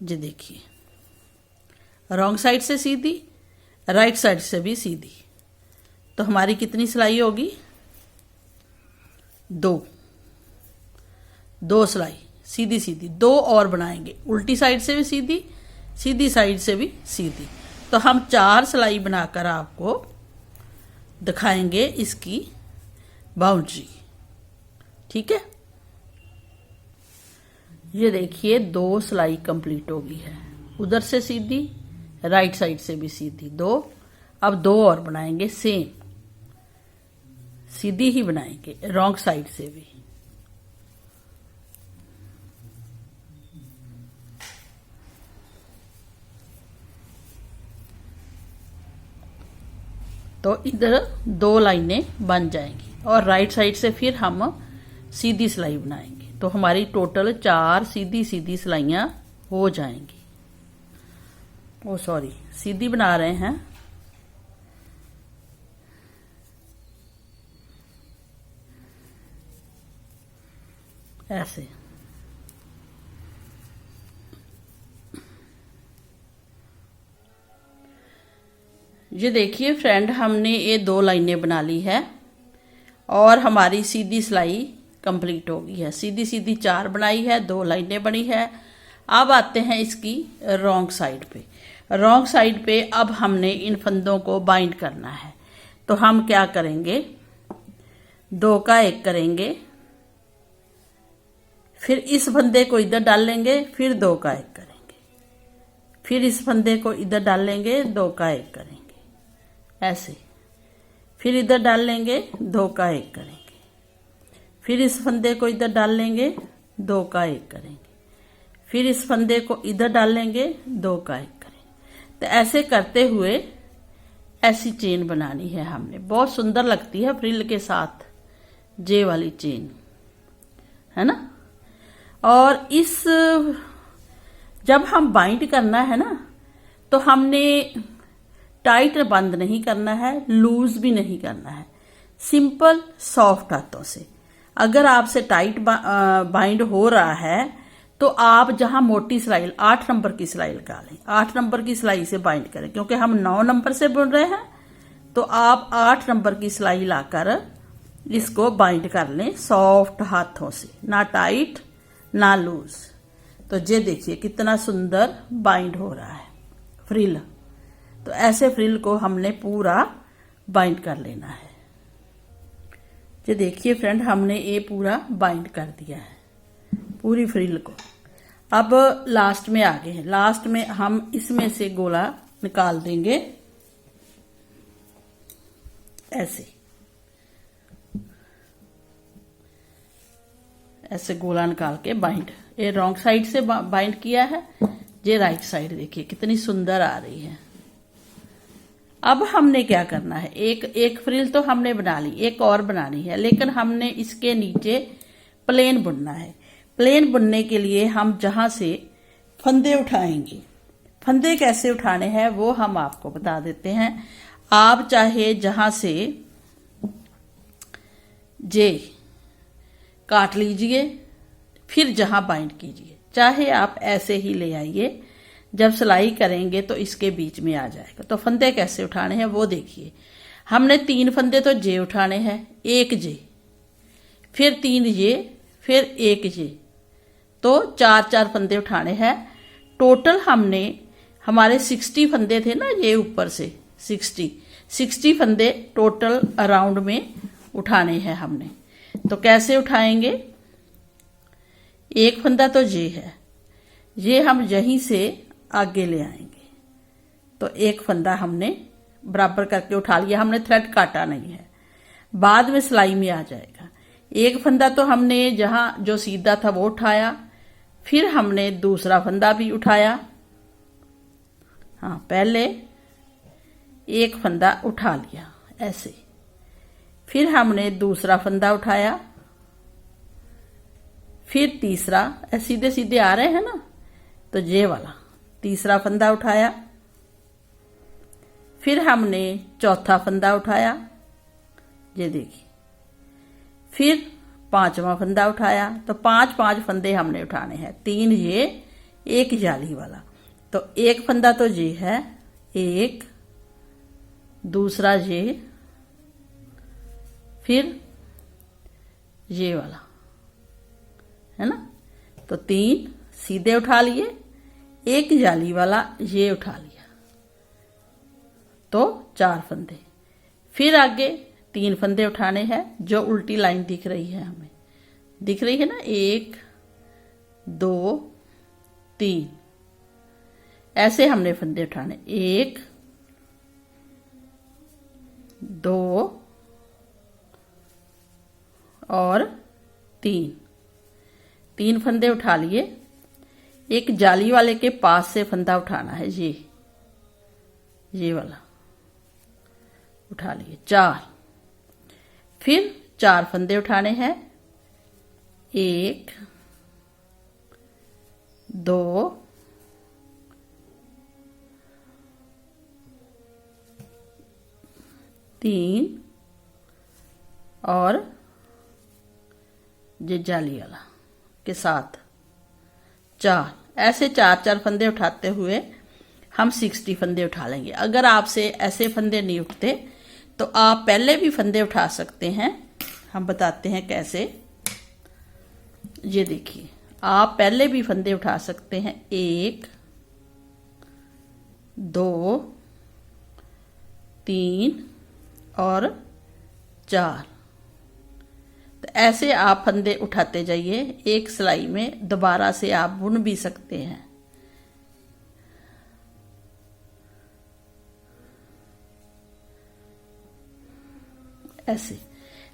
जी देखिए रॉन्ग साइड से सीधी, राइट साइड से भी सीधी। तो हमारी कितनी सिलाई होगी? 2 सिलाई सीधी सीधी, 2 और बनाएंगे, उल्टी साइड से भी सीधी, सीधी साइड से भी सीधी। तो हम 4 सिलाई बनाकर आपको दिखाएंगे इसकी बाउंड्री। ठीक है, ये देखिए 2 सिलाई कंप्लीट हो गई है, उधर से सीधी, राइट साइड से भी सीधी 2। अब 2 और बनाएंगे, सेम सीधी ही बनाएंगे रॉन्ग साइड से भी। तो इधर 2 लाइनें बन जाएंगी और राइट साइड से फिर हम सीधी सिलाई बनाएंगे। तो हमारी टोटल 4 सीधी सीधी सिलाइयां हो जाएंगी। ओ सॉरी, सीधी बना रहे हैं। ऐसे ये देखिए फ्रेंड, हमने ये 2 लाइनें बना ली है और हमारी सीधी सिलाई कंप्लीट हो गई है। सीधी सीधी 4 बनाई है, 2 लाइनें बनी है। अब आते हैं इसकी रॉन्ग साइड पे। रॉन्ग साइड पे अब हमने इन फंदों को बाइंड करना है। तो हम क्या करेंगे, 2 का 1 करेंगे, फिर इस फंदे को इधर डाल लेंगे, फिर 2 का 1 करेंगे, फिर इस फंदे को इधर डाल लेंगे, 2 का 1 करेंगे, ऐसे, फिर इधर डाल लेंगे, 2 का 1 करेंगे, फिर इस फंदे को इधर डाल लेंगे, 2 का 1 करेंगे, फिर इस फंदे को इधर डाल लेंगे, 2 का 1 करेंगे। तो ऐसे करते हुए ऐसी चेन बनानी है हमने। बहुत सुंदर लगती है फ्रिल के साथ जे वाली चेन, है ना। और इस जब हम बाइंड करना है ना, तो हमने टाइट बंद नहीं करना है, लूज भी नहीं करना है, सिंपल सॉफ्ट हाथों से। अगर आपसे टाइट बाइंड हो रहा है तो आप जहां मोटी सिलाई 8 नंबर की सिलाई लगा लें, 8 नंबर की सिलाई से बाइंड करें, क्योंकि हम 9 नंबर से बुन रहे हैं। तो आप 8 नंबर की सिलाई लाकर इसको बाइंड कर लें सॉफ्ट हाथों से, ना टाइट ना लूज। तो ये देखिए कितना सुंदर बाइंड हो रहा है फ्रिल। तो ऐसे फ्रिल को हमने पूरा बाइंड कर लेना है। ये देखिए फ्रेंड, हमने ये पूरा बाइंड कर दिया है पूरी फ्रिल को। अब लास्ट में आ गए हैं। लास्ट में हम इसमें से गोला निकाल देंगे ऐसे, ऐसे गोला निकाल के बाइंड, ये रॉन्ग साइड से बाइंड किया है। ये राइट साइड देखिए कितनी सुंदर आ रही है। अब हमने क्या करना है, एक फ्रिल तो हमने बना ली, एक और बनानी है, लेकिन हमने इसके नीचे प्लेन बुनना है। प्लेन बुनने के लिए हम जहां से फंदे उठाएंगे, फंदे कैसे उठाने हैं वो हम आपको बता देते हैं। आप चाहे जहां से जे काट लीजिए, फिर जहां बाइंड कीजिए, चाहे आप ऐसे ही ले आइए, जब सिलाई करेंगे तो इसके बीच में आ जाएगा। तो फंदे कैसे उठाने हैं वो देखिए। हमने 3 फंदे तो जे उठाने हैं, 1 जे, फिर 3 जे, फिर 1 जे, तो 4 फंदे उठाने हैं। टोटल हमने हमारे 60 फंदे थे ना, ये ऊपर से 60 फंदे टोटल अराउंड में उठाने हैं हमने। तो कैसे उठाएंगे, एक फंदा तो ये है, ये हम यहीं से आगे ले आएंगे। तो एक फंदा हमने बराबर करके उठा लिया, हमने थ्रेड काटा नहीं है, बाद में सिलाई में आ जाएगा। एक फंदा तो हमने जहां जो सीधा था वो उठाया, फिर हमने दूसरा फंदा भी उठाया। हाँ, पहले एक फंदा उठा लिया ऐसे, फिर हमने दूसरा फंदा उठाया, फिर तीसरा, सीधे सीधे आ रहे हैं ना, तो ये वाला तीसरा फंदा उठाया, फिर हमने चौथा फंदा उठाया, ये देखिए, फिर 5वां फंदा उठाया। तो 5 फंदे हमने उठाने हैं, 3 ये, 1 जाली वाला। तो एक फंदा तो ये है, 1, दूसरा ये, फिर ये वाला है ना। तो 3 सीधे उठा लिए, 1 जाली वाला ये उठा लिया, तो 4 फंदे। फिर आगे 3 फंदे उठाने हैं, जो उल्टी लाइन दिख रही है, हमें दिख रही है ना, 1 2 3, ऐसे हमने फंदे उठाने, 1 2 और 3 फंदे उठा लिए। एक जाली वाले के पास से फंदा उठाना है, ये वाला उठा लिए, 4। फिर 4 फंदे उठाने हैं, 1 2 3 और ये जाली वाला के साथ 4। ऐसे 4 फंदे उठाते हुए हम 60 फंदे उठा लेंगे। अगर आपसे ऐसे फंदे नहीं उठते तो आप पहले भी फंदे उठा सकते हैं, हम बताते हैं कैसे। ये देखिए, आप पहले भी फंदे उठा सकते हैं, 1 2 3 और 4। तो ऐसे आप फंदे उठाते जाइए, एक सिलाई में दोबारा से आप बुन भी सकते हैं।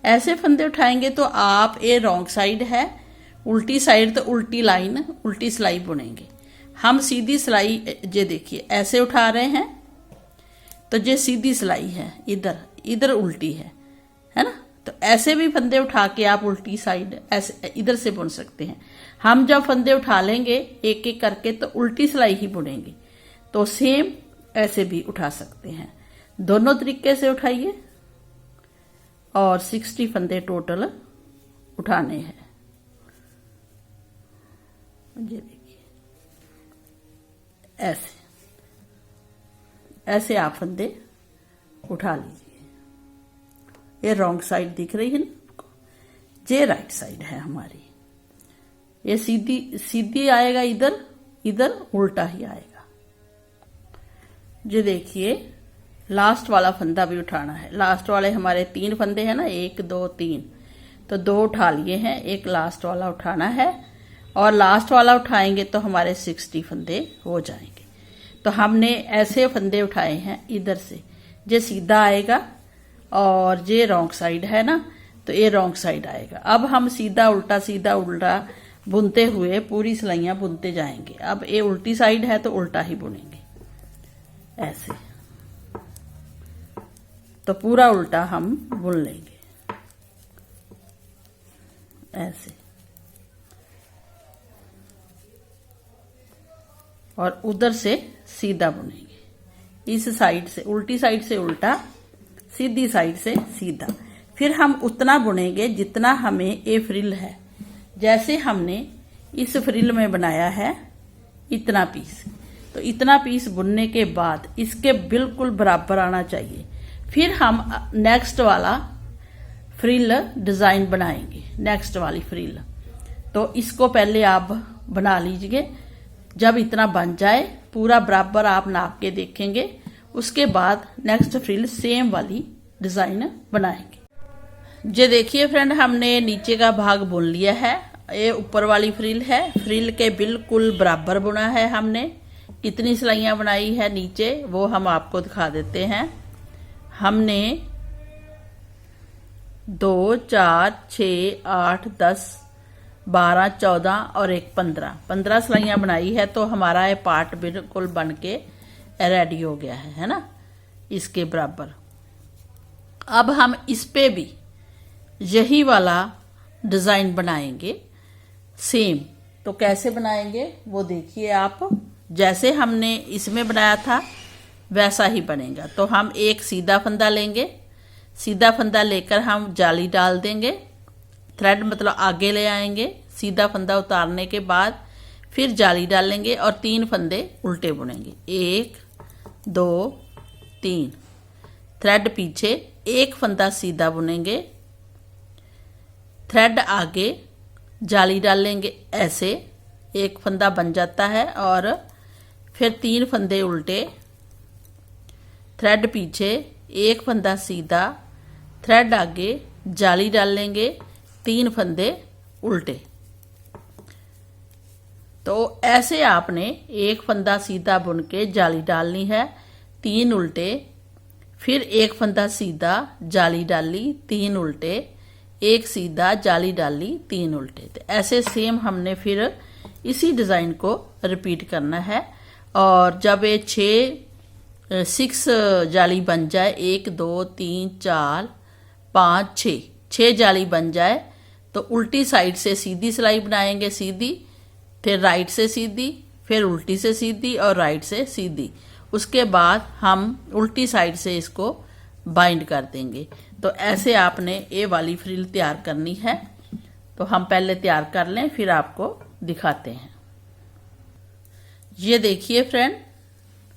ऐसे फंदे उठाएंगे तो आप, ये रॉन्ग साइड है, उल्टी साइड, तो उल्टी लाइन, उल्टी सिलाई बुनेंगे। हम सीधी सिलाई, ये देखिए ऐसे उठा रहे हैं, तो ये सीधी सिलाई है, इधर उल्टी है ना। तो ऐसे भी फंदे उठा के आप उल्टी साइड ऐसे इधर से बुन सकते हैं। हम जब फंदे उठा लेंगे एक एक करके तो उल्टी सिलाई ही बुनेंगे। तो सेम ऐसे भी उठा सकते हैं, दोनों तरीके से उठाइए। और 60 फंदे टोटल उठाने हैं, ये देखिए ऐसे आप फंदे उठा लीजिए। ये रॉन्ग साइड दिख रही है ना आपको, ये राइट साइड है हमारी। ये सीधी आएगा, इधर उल्टा ही आएगा। ये देखिए, लास्ट वाला फंदा भी उठाना है। लास्ट वाले हमारे 3 फंदे हैं ना, 1 2 3, तो 2 उठा लिए हैं, एक लास्ट वाला उठाना है। और लास्ट वाला उठाएंगे तो हमारे 60 फंदे हो जाएंगे। तो हमने ऐसे फंदे उठाए हैं, इधर से ये सीधा आएगा और ये रॉन्ग साइड है ना, तो ये रॉन्ग साइड आएगा। अब हम सीधा उल्टा बुनते हुए पूरी सिलाइयां बुनते जाएंगे। अब ये उल्टी साइड है तो उल्टा ही बुनेंगे ऐसे, तो पूरा उल्टा हम बुन लेंगे ऐसे, और उधर से सीधा बुनेंगे। इस साइड से उल्टी साइड से उल्टा, सीधी साइड से सीधा। फिर हम उतना बुनेंगे जितना हमें ये फ्रिल है। जैसे हमने इस फ्रिल में बनाया है इतना पीस, तो इतना पीस बुनने के बाद इसके बिल्कुल बराबर आना चाहिए। फिर हम नेक्स्ट वाला फ्रिल डिजाइन बनाएंगे, नेक्स्ट वाली फ्रिल। तो इसको पहले आप बना लीजिए। जब इतना बन जाए पूरा बराबर आप नाप के देखेंगे, उसके बाद नेक्स्ट फ्रिल सेम वाली डिजाइन बनाएंगे। ये देखिए फ्रेंड, हमने नीचे का भाग बुन लिया है। ये ऊपर वाली फ्रिल है, फ्रिल के बिल्कुल बराबर बुना है हमने। कितनी सिलाइयां बनाई है नीचे वो हम आपको दिखा देते हैं। हमने 2 4 6 8 10 12 14 और एक 15 सिलाइयां बनाई है। तो हमारा ये पार्ट बिल्कुल बन के रेडी हो गया है ना, इसके बराबर। अब हम इस पे भी यही वाला डिजाइन बनाएंगे सेम। तो कैसे बनाएंगे वो देखिए आप। जैसे हमने इसमें बनाया था वैसा ही बनेगा। तो हम एक सीधा फंदा लेंगे, सीधा फंदा लेकर हम जाली डाल देंगे, थ्रेड मतलब आगे ले आएंगे। सीधा फंदा उतारने के बाद फिर जाली डालेंगे और 3 फंदे उल्टे बुनेंगे, 1 2 3। थ्रेड पीछे, एक फंदा सीधा बुनेंगे, थ्रेड आगे, जाली डालेंगे ऐसे, एक फंदा बन जाता है। और फिर 3 फंदे उल्टे, थ्रेड पीछे, एक फंदा सीधा, थ्रेड आगे, जाली डालेंगे, 3 फंदे उल्टे। तो ऐसे आपने एक फंदा सीधा बुन के जाली डालनी है, 3 उल्टे, फिर एक फंदा सीधा, जाली डाली, 3 उल्टे, एक सीधा, जाली डाली, 3 उल्टे। तो ऐसे सेम हमने फिर इसी डिजाइन को रिपीट करना है। और जब ये 6 जाली बन जाए, 1 2 3 4 5 6 जाली बन जाए, तो उल्टी साइड से सीधी सिलाई बनाएंगे, सीधी, फिर राइट से सीधी, फिर उल्टी से सीधी और राइट से सीधी। उसके बाद हम उल्टी साइड से इसको बाइंड कर देंगे। तो ऐसे आपने ये वाली फ्रिल तैयार करनी है। तो हम पहले तैयार कर लें फिर आपको दिखाते हैं। ये देखिए फ्रेंड,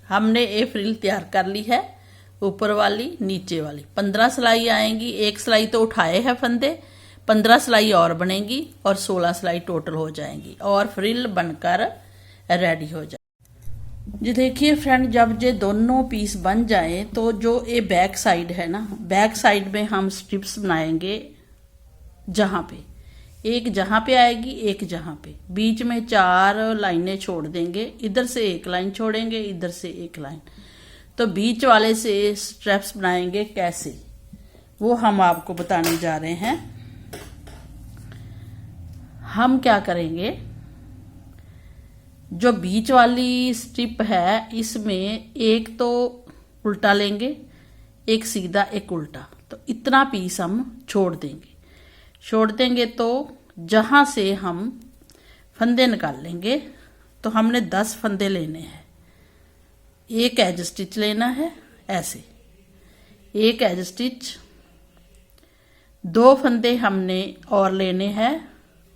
हमने ये फ्रिल तैयार कर ली है, ऊपर वाली नीचे वाली। 15 सिलाई आएंगी, एक सिलाई तो उठाए हैं फंदे, 15 सिलाई और बनेगी और 16 सिलाई टोटल हो जाएंगी और फ्रिल बनकर रेडी हो जाए। जी देखिए फ्रेंड, जब ये दोनों पीस बन जाए तो जो ये बैक साइड है ना, बैक साइड में हम स्ट्रिप्स बनाएंगे। जहां पे एक जहां पे आएगी, एक जहां पे, बीच में 4 लाइनें छोड़ देंगे। इधर से एक लाइन छोड़ेंगे, इधर से एक लाइन। तो बीच वाले से स्ट्रिप्स बनाएंगे कैसे, वो हम आपको बताने जा रहे हैं। हम क्या करेंगे, जो बीच वाली स्ट्रिप है इसमें एक तो उल्टा लेंगे, एक सीधा, एक उल्टा। तो इतना पीस हम छोड़ देंगे। तो जहां से हम फंदे निकाल लेंगे, तो हमने 10 फंदे लेने हैं। एक एज स्टिच लेना है ऐसे, एक एज स्टिच, 2 फंदे हमने और लेने हैं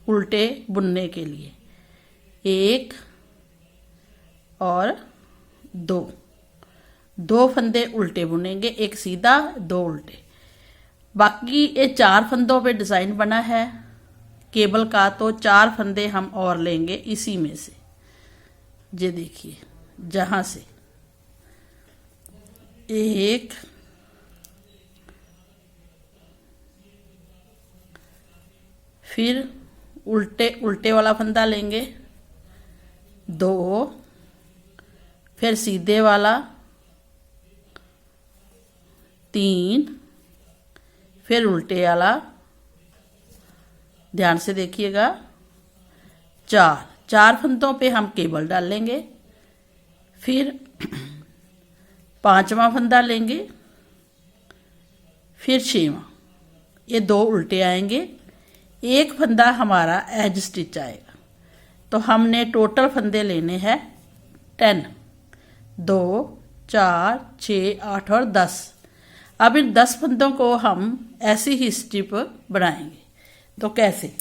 उल्टे बुनने के लिए, 1 और 2 फंदे उल्टे बुनेंगे, एक सीधा, 2 उल्टे। बाकी ये 4 फंदों पे डिजाइन बना है केबल का, तो 4 फंदे हम और लेंगे इसी में से। ये देखिए, जहां से 1 फिर उल्टे वाला फंदा लेंगे, 2 फिर सीधे वाला, 3 फिर उल्टे वाला, ध्यान से देखिएगा, चार फंदों पे हम केबल डालेंगे, फिर 5वां फंदा लेंगे, फिर 6वां, ये 2 उल्टे आएंगे, एक फंदा हमारा एज स्टिच आएगा। तो हमने टोटल फंदे लेने हैं 10, 2, 4, 6, 8 और 10। अब इन 10 फंदों को हम ऐसी ही स्ट्रिप बनाएंगे। तो कैसे?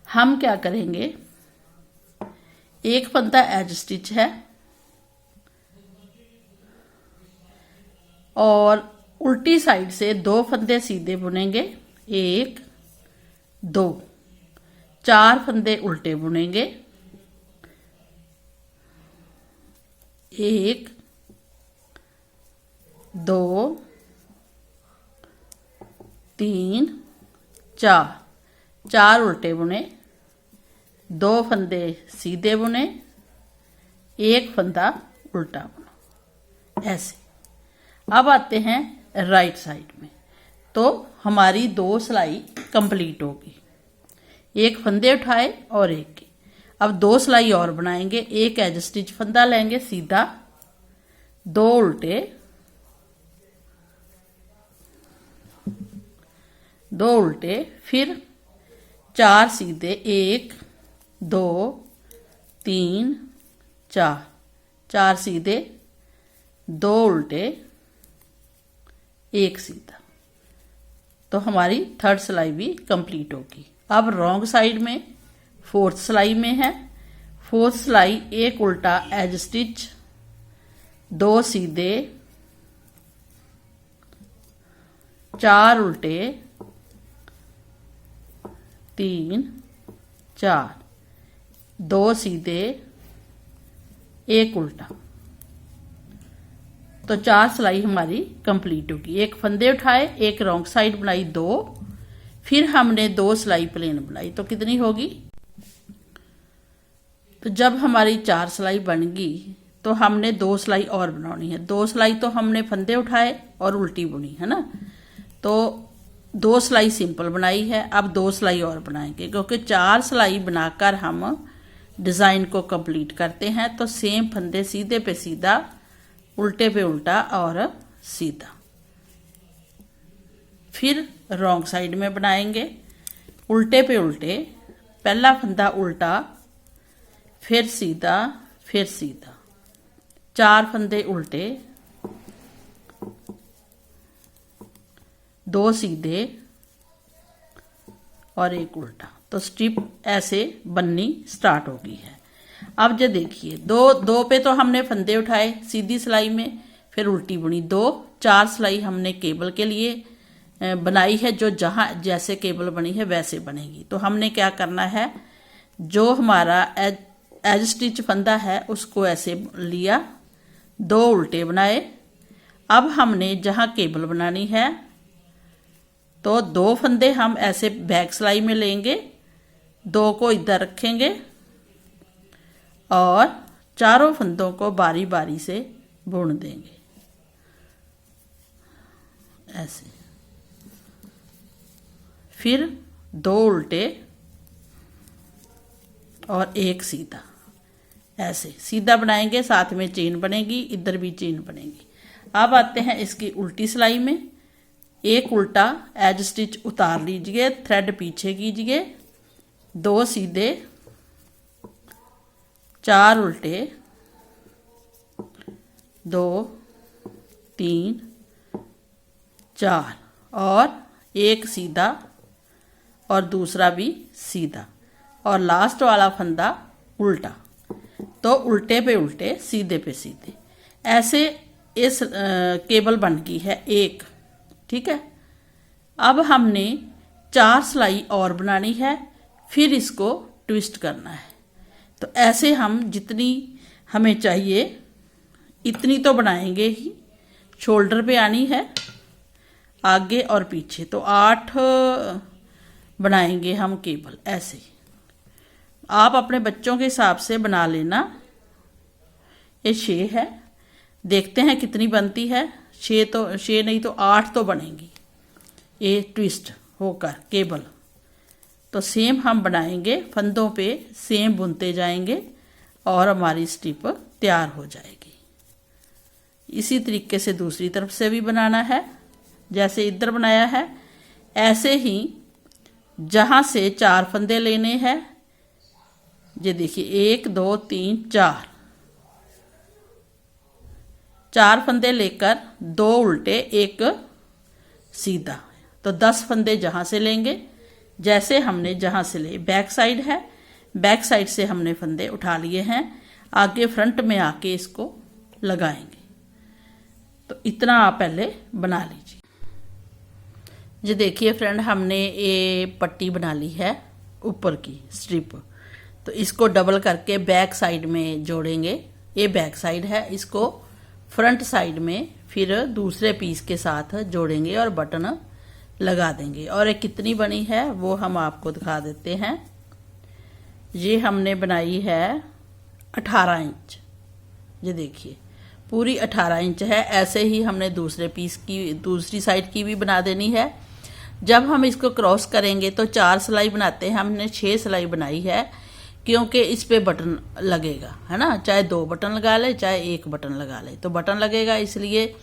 हम क्या करेंगे, एक फंदा एज स्टिच है और उल्टी साइड से 2 फंदे सीधे बुनेंगे, 1, 2, 4 फंदे उल्टे बुनेंगे, 1, 2, 3, 4 उल्टे बुने, 2 फंदे सीधे बुने, 1 फंदा उल्टा बुना, ऐसे। अब आते हैं राइट साइड में। तो हमारी 2 सिलाई कंप्लीट होगी, एक फंदे उठाए और एक की। अब 2 सिलाई और बनाएंगे, एक एज स्टिच फंदा लेंगे सीधा, 2 उल्टे, 2 उल्टे, फिर 4 सीधे, 1, 2, 3, 4 सीधे, 2 उल्टे, 1 सीधा। तो हमारी 3rd सिलाई भी कंप्लीट होगी। अब रॉन्ग साइड में 4th सिलाई में है। 4th सिलाई, एक उल्टा एज स्टिच, 2 सीधे, 4 उल्टे, 3, 4, 2 सीधे, 1 उल्टा। तो 4 सिलाई हमारी कंप्लीट होगी। एक फंदे उठाए, एक रॉन्ग साइड बनाई 2, फिर हमने 2 सिलाई प्लेन बनाई। तो कितनी होगी? तो जब हमारी 4 सिलाई बन गई तो हमने 2 सिलाई और बनानी है। 2 सिलाई तो हमने फंदे उठाए और उल्टी बुनी है ना, तो 2 सिलाई सिंपल बनाई है। अब 2 सिलाई और बनाएंगे, क्योंकि 4 सिलाई बनाकर हम डिज़ाइन को कंप्लीट करते हैं। तो सेम फंदे सीधे पे सीधा, उल्टे पे उल्टा और सीधा। फिर रॉन्ग साइड में बनाएंगे, उल्टे पे उल्टे, पहला फंदा उल्टा, फिर सीधा, फिर सीधा, 4 फंदे उल्टे, 2 सीधे और 1 उल्टा। तो स्ट्रिप ऐसे बननी स्टार्ट हो गई है। अब जो देखिए, दो पे तो हमने फंदे उठाए सीधी सिलाई में, फिर उल्टी बुनी 2, 4 सिलाई हमने केबल के लिए बनाई है, जो जहाँ जैसे केबल बनी है वैसे बनेगी। तो हमने क्या करना है, जो हमारा एज स्टिच फंदा है उसको ऐसे लिया, 2 उल्टे बनाए। अब हमने जहाँ केबल बनानी है तो 2 फंदे हम ऐसे बैक सिलाई में लेंगे, 2 को इधर रखेंगे और चारों फंदों को बारी बारी से बुन देंगे ऐसे। फिर 2 उल्टे और 1 सीधा, ऐसे सीधा बनाएंगे, साथ में चेन बनेगी, इधर भी चेन बनेगी। अब आते हैं इसकी उल्टी सिलाई में। 1 उल्टा एज स्टिच उतार लीजिए, थ्रेड पीछे कीजिए, 2 सीधे, 4 उल्टे, 2, 3, 4 और 1 सीधा और दूसरा भी सीधा, और लास्ट वाला फंदा उल्टा। तो उल्टे पे उल्टे, सीधे पे सीधे, ऐसे इस केबल बन गई है एक। ठीक है। अब हमने 4 सिलाई और बनानी है, फिर इसको ट्विस्ट करना है। तो ऐसे हम जितनी हमें चाहिए इतनी तो बनाएंगे ही। शोल्डर पे आनी है, आगे और पीछे, तो 8 बनाएंगे हम केबल ऐसे। आप अपने बच्चों के हिसाब से बना लेना। ये 6 है, देखते हैं कितनी बनती है। 6 नहीं तो 8 तो बनेंगी ये ट्विस्ट होकर केबल। तो सेम हम बनाएंगे, फंदों पे सेम बुनते जाएंगे और हमारी स्ट्रिप तैयार हो जाएगी। इसी तरीके से दूसरी तरफ से भी बनाना है। जैसे इधर बनाया है ऐसे ही जहां से 4 फंदे लेने हैं, ये देखिए 1 2 3 4 फंदे लेकर 2 उल्टे 1 सीधा, तो 10 फंदे जहां से लेंगे, जैसे हमने जहां से ले बैक साइड है, बैक साइड से हमने फंदे उठा लिए हैं, आगे फ्रंट में आके इसको लगाएंगे। तो इतना आप पहले बना लीजिए। ये देखिए फ्रेंड, हमने ये पट्टी बना ली है ऊपर की स्ट्रिप, तो इसको डबल करके बैक साइड में जोड़ेंगे। ये बैक साइड है, इसको फ्रंट साइड में फिर दूसरे पीस के साथ जोड़ेंगे और बटन लगा देंगे। और ये कितनी बनी है वो हम आपको दिखा देते हैं। ये हमने बनाई है 18 इंच। ये देखिए पूरी 18 इंच है। ऐसे ही हमने दूसरे पीस की, दूसरी साइड की भी बना देनी है। जब हम इसको क्रॉस करेंगे तो 4 सिलाई बनाते हैं, हमने 6 सिलाई बनाई है क्योंकि इस पे बटन लगेगा, है ना। चाहे 2 बटन लगा ले चाहे 1 बटन लगा ले, तो बटन लगेगा, इसलिए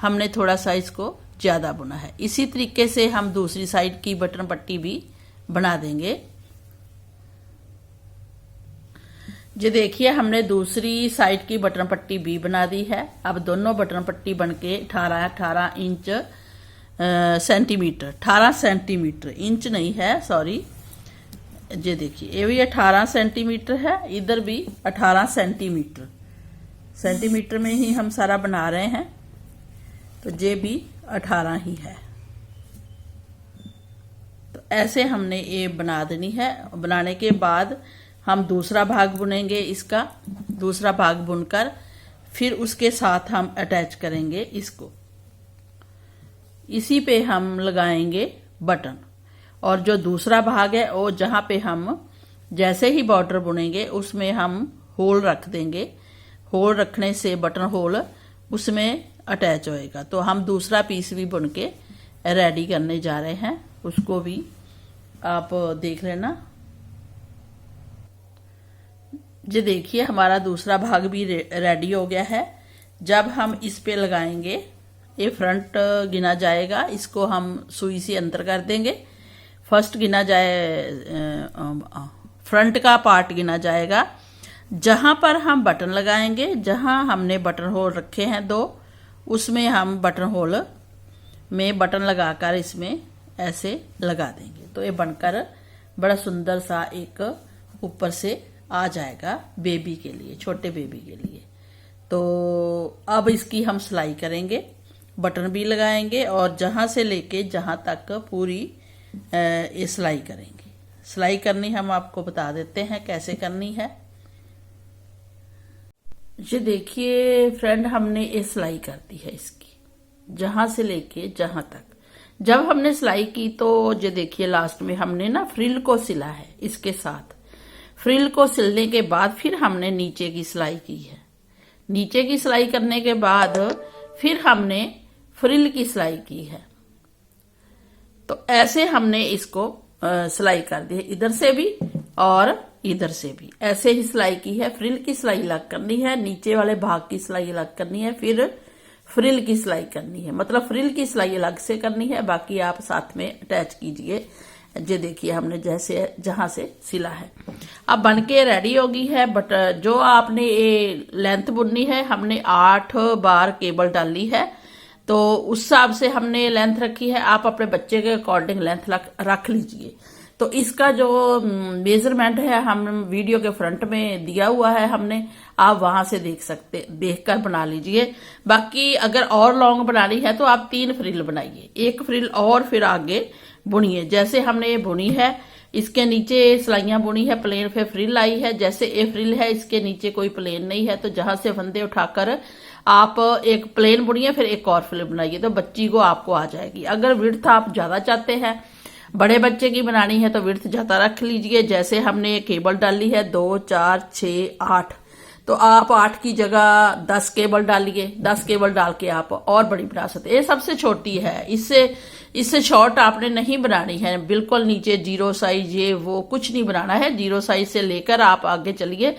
हमने थोड़ा सा इसको ज़्यादा बुना है। इसी तरीके से हम दूसरी साइड की बटन पट्टी भी बना देंगे। ये देखिए हमने दूसरी साइड की बटन पट्टी भी बना दी है। अब दोनों बटन पट्टी बनके 18 इंच सेंटीमीटर, 18 सेंटीमीटर, इंच नहीं है, सॉरी। ये देखिए ये भी 18 सेंटीमीटर है, इधर भी 18 सेंटीमीटर, सेंटीमीटर में ही हम सारा बना रहे हैं, तो ये भी 18 ही है। तो ऐसे हमने ये बना देनी है। बनाने के बाद हम दूसरा भाग बुनेंगे इसका, दूसरा भाग बुनकर फिर उसके साथ हम अटैच करेंगे इसको। इसी पे हम लगाएंगे बटन, और जो दूसरा भाग है वो जहां पे हम जैसे ही बॉर्डर बुनेंगे उसमें हम होल रख देंगे। होल रखने से बटन होल उसमें अटैच होएगा। तो हम दूसरा पीस भी बुन के रेडी करने जा रहे हैं, उसको भी आप देख लेना। ये देखिए हमारा दूसरा भाग भी रेडी हो गया है। जब हम इस पे लगाएंगे, ये फ्रंट गिना जाएगा, इसको हम सुई से अंदर कर देंगे। फर्स्ट गिना जाए, फ्रंट का पार्ट गिना जाएगा। जहां पर हम बटन लगाएंगे, जहां हमने बटन होल रखे हैं 2, उसमें हम बटन होल में बटन लगाकर इसमें ऐसे लगा देंगे। तो ये बनकर बड़ा सुंदर सा एक ऊपर से आ जाएगा बेबी के लिए, छोटे बेबी के लिए। तो अब इसकी हम सिलाई करेंगे, बटन भी लगाएंगे और जहां से लेके जहां तक पूरी ये सिलाई करेंगे। सिलाई करनी हम आपको बता देते हैं कैसे करनी है। ये देखिए फ्रेंड, हमने ये सिलाई कर दी है इसकी, जहां से लेके जहां तक। जब हमने सिलाई की तो ये देखिए लास्ट में हमने ना फ्रिल को सिला है इसके साथ। फ्रिल को सिलने के बाद फिर हमने नीचे की सिलाई की है। नीचे की सिलाई करने के बाद फिर हमने फ्रिल की सिलाई की है। तो ऐसे हमने इसको सिलाई कर दी है, इधर से भी और इधर से भी ऐसे ही सिलाई की है। फ्रिल की सिलाई अलग करनी है, नीचे वाले भाग की सिलाई अलग करनी है, फिर फ्रिल की सिलाई करनी है। मतलब फ्रिल की सिलाई अलग से करनी है, बाकी आप साथ में अटैच कीजिए। ये देखिए हमने जैसे जहां से सिला है। अब बनके रेडी होगी है। बट जो आपने ये लेंथ बुननी है, हमने 8 बार केबल डाली है, तो उस हिसाब से हमने लेंथ रखी है। आप अपने बच्चे के अकॉर्डिंग लेंथ रख लीजिए। तो इसका जो मेजरमेंट है हम वीडियो के फ्रंट में दिया हुआ है हमने, आप वहां से देखकर बना लीजिए। बाकी अगर और लॉन्ग बनानी है तो आप 3 फ्रिल बनाइए, 1 फ्रिल और फिर आगे बुनिए। जैसे हमने ये बुनी है, इसके नीचे सिलाइयां बुनी है, प्लेन पे फ्रिल आई है। जैसे ये फ्रिल है, इसके नीचे कोई प्लेन नहीं है, तो जहां से फंदे उठाकर आप एक प्लेन बुनिए, फिर एक और फ्रिल बनाइए, तो बच्ची को आपको आ जाएगी। अगर विड्थ आप ज्यादा चाहते हैं, बड़े बच्चे की बनानी है, तो विड्थ ज्यादा रख लीजिए। जैसे हमने केबल डाली है 2 4 6 8, तो आप 8 की जगह 10 केबल डालिए। 10 केबल डाल के आप और बड़ी बना सकते हैं। ये सबसे छोटी है, इससे इससे शॉर्ट आपने नहीं बनानी है, बिल्कुल नीचे जीरो साइज ये वो कुछ नहीं बनाना है। जीरो साइज से लेकर आप आगे चलिए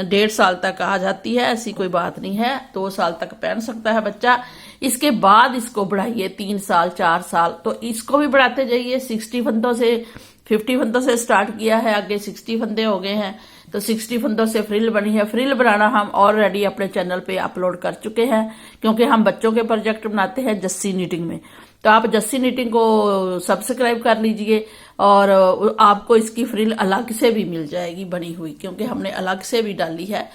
1.5 साल तक आ जाती है, ऐसी कोई बात नहीं है, 2 साल तक पहन सकता है बच्चा। इसके बाद इसको बढ़ाइए 3 साल 4 साल, तो इसको भी बढ़ाते जाइए। 60 फंदों से 50 फंदों से स्टार्ट किया है, आगे 60 फंदे हो गए हैं, तो 60 फंदों से फ्रिल बनी है। फ्रिल बनाना हम ऑलरेडी अपने चैनल पे अपलोड कर चुके हैं, क्योंकि हम बच्चों के प्रोजेक्ट बनाते हैं जस्सी नीटिंग में। तो आप जस्सी नीटिंग को सब्सक्राइब कर लीजिए और आपको इसकी फ्रिल अलग से भी मिल जाएगी बनी हुई, क्योंकि हमने अलग से भी डाली है।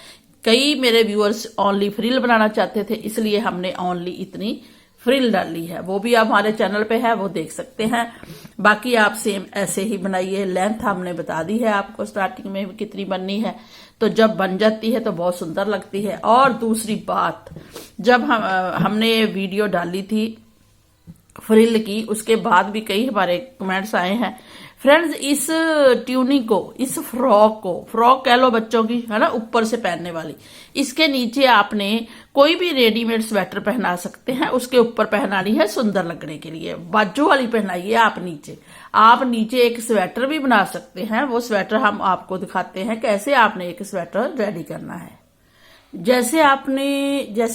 कई मेरे व्यूअर्स ओनली फ्रिल बनाना चाहते थे, इसलिए हमने ओनली इतनी फ्रिल डाली है, वो भी आप हमारे चैनल पे है, वो देख सकते हैं। बाकी आप सेम ऐसे ही बनाइए। लेंथ हमने बता दी है आपको स्टार्टिंग में कितनी बननी है, तो जब बन जाती है तो बहुत सुंदर लगती है। और दूसरी बात, जब हमने वीडियो डाली थी फ्रिल की, उसके बाद भी कई हमारे कमेंट्स आए हैं, फ्रेंड्स इस ट्यूनिंग को, इस फ्रॉक को, फ्रॉक कह लो बच्चों की, है ना, ऊपर से पहनने वाली, इसके नीचे आपने कोई भी रेडीमेड स्वेटर पहना सकते हैं, उसके ऊपर पहनानी है सुंदर लगने के लिए। बाजू वाली पहनाइए आप नीचे। आप नीचे एक स्वेटर भी बना सकते हैं, वो स्वेटर हम आपको दिखाते हैं कैसे आपने एक स्वेटर रेडी करना है। जैसे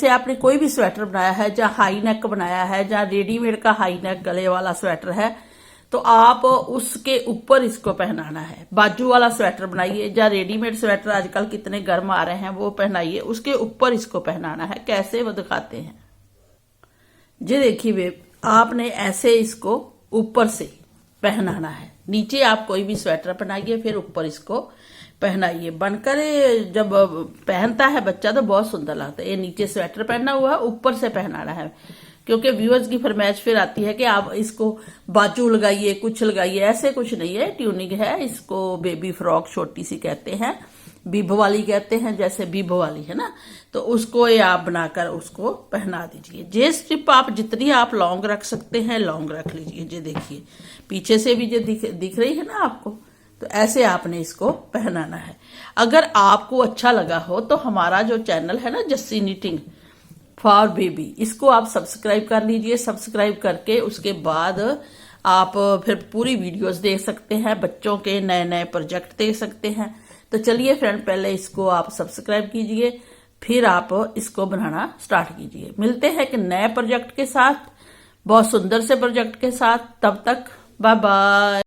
आपने कोई भी स्वेटर बनाया है, जहाँ हाई नेक बनाया है, जहाँ रेडीमेड का हाई नेक गले वाला स्वेटर है, तो आप उसके ऊपर इसको पहनाना है। बाजू वाला स्वेटर बनाइए, जहाँ रेडीमेड स्वेटर आजकल कितने गर्म आ रहे हैं वो पहनाइए, उसके ऊपर इसको पहनाना है। कैसे वो दिखाते हैं जी, देखिए वे, आपने ऐसे इसको ऊपर से पहनाना है। नीचे आप कोई भी स्वेटर पहनाइए, फिर ऊपर इसको पहनाइए। बनकर जब पहनता है बच्चा तो बहुत सुंदर लगता है। ये नीचे स्वेटर पहना हुआ है, ऊपर से पहनाना है, क्योंकि व्यूअर्स की फरमाइश फिर आती है कि आप इसको बाजू लगाइए, कुछ लगाइए। ऐसे कुछ नहीं है, ट्यूनिंग है। इसको बेबी फ्रॉक छोटी सी कहते हैं, बिब वाली कहते हैं, जैसे बिब वाली है ना, तो उसको ये आप बनाकर उसको पहना दीजिए। जे स्ट्रिप आप जितनी आप लॉन्ग रख सकते हैं लॉन्ग रख लीजिए। जे देखिए पीछे से भी जो दिख रही है ना आपको, तो ऐसे आपने इसको पहनाना है। अगर आपको अच्छा लगा हो तो हमारा जो चैनल है ना जस्सी नीटिंग फॉर बेबी, इसको आप सब्सक्राइब कर लीजिए। सब्सक्राइब करके उसके बाद आप फिर पूरी वीडियोस देख सकते हैं, बच्चों के नए नए प्रोजेक्ट देख सकते हैं। तो चलिए फ्रेंड, पहले इसको आप सब्सक्राइब कीजिए, फिर आप इसको बनाना स्टार्ट कीजिए। मिलते हैं कि नए प्रोजेक्ट के साथ, बहुत सुंदर से प्रोजेक्ट के साथ। तब तक बाय बाय।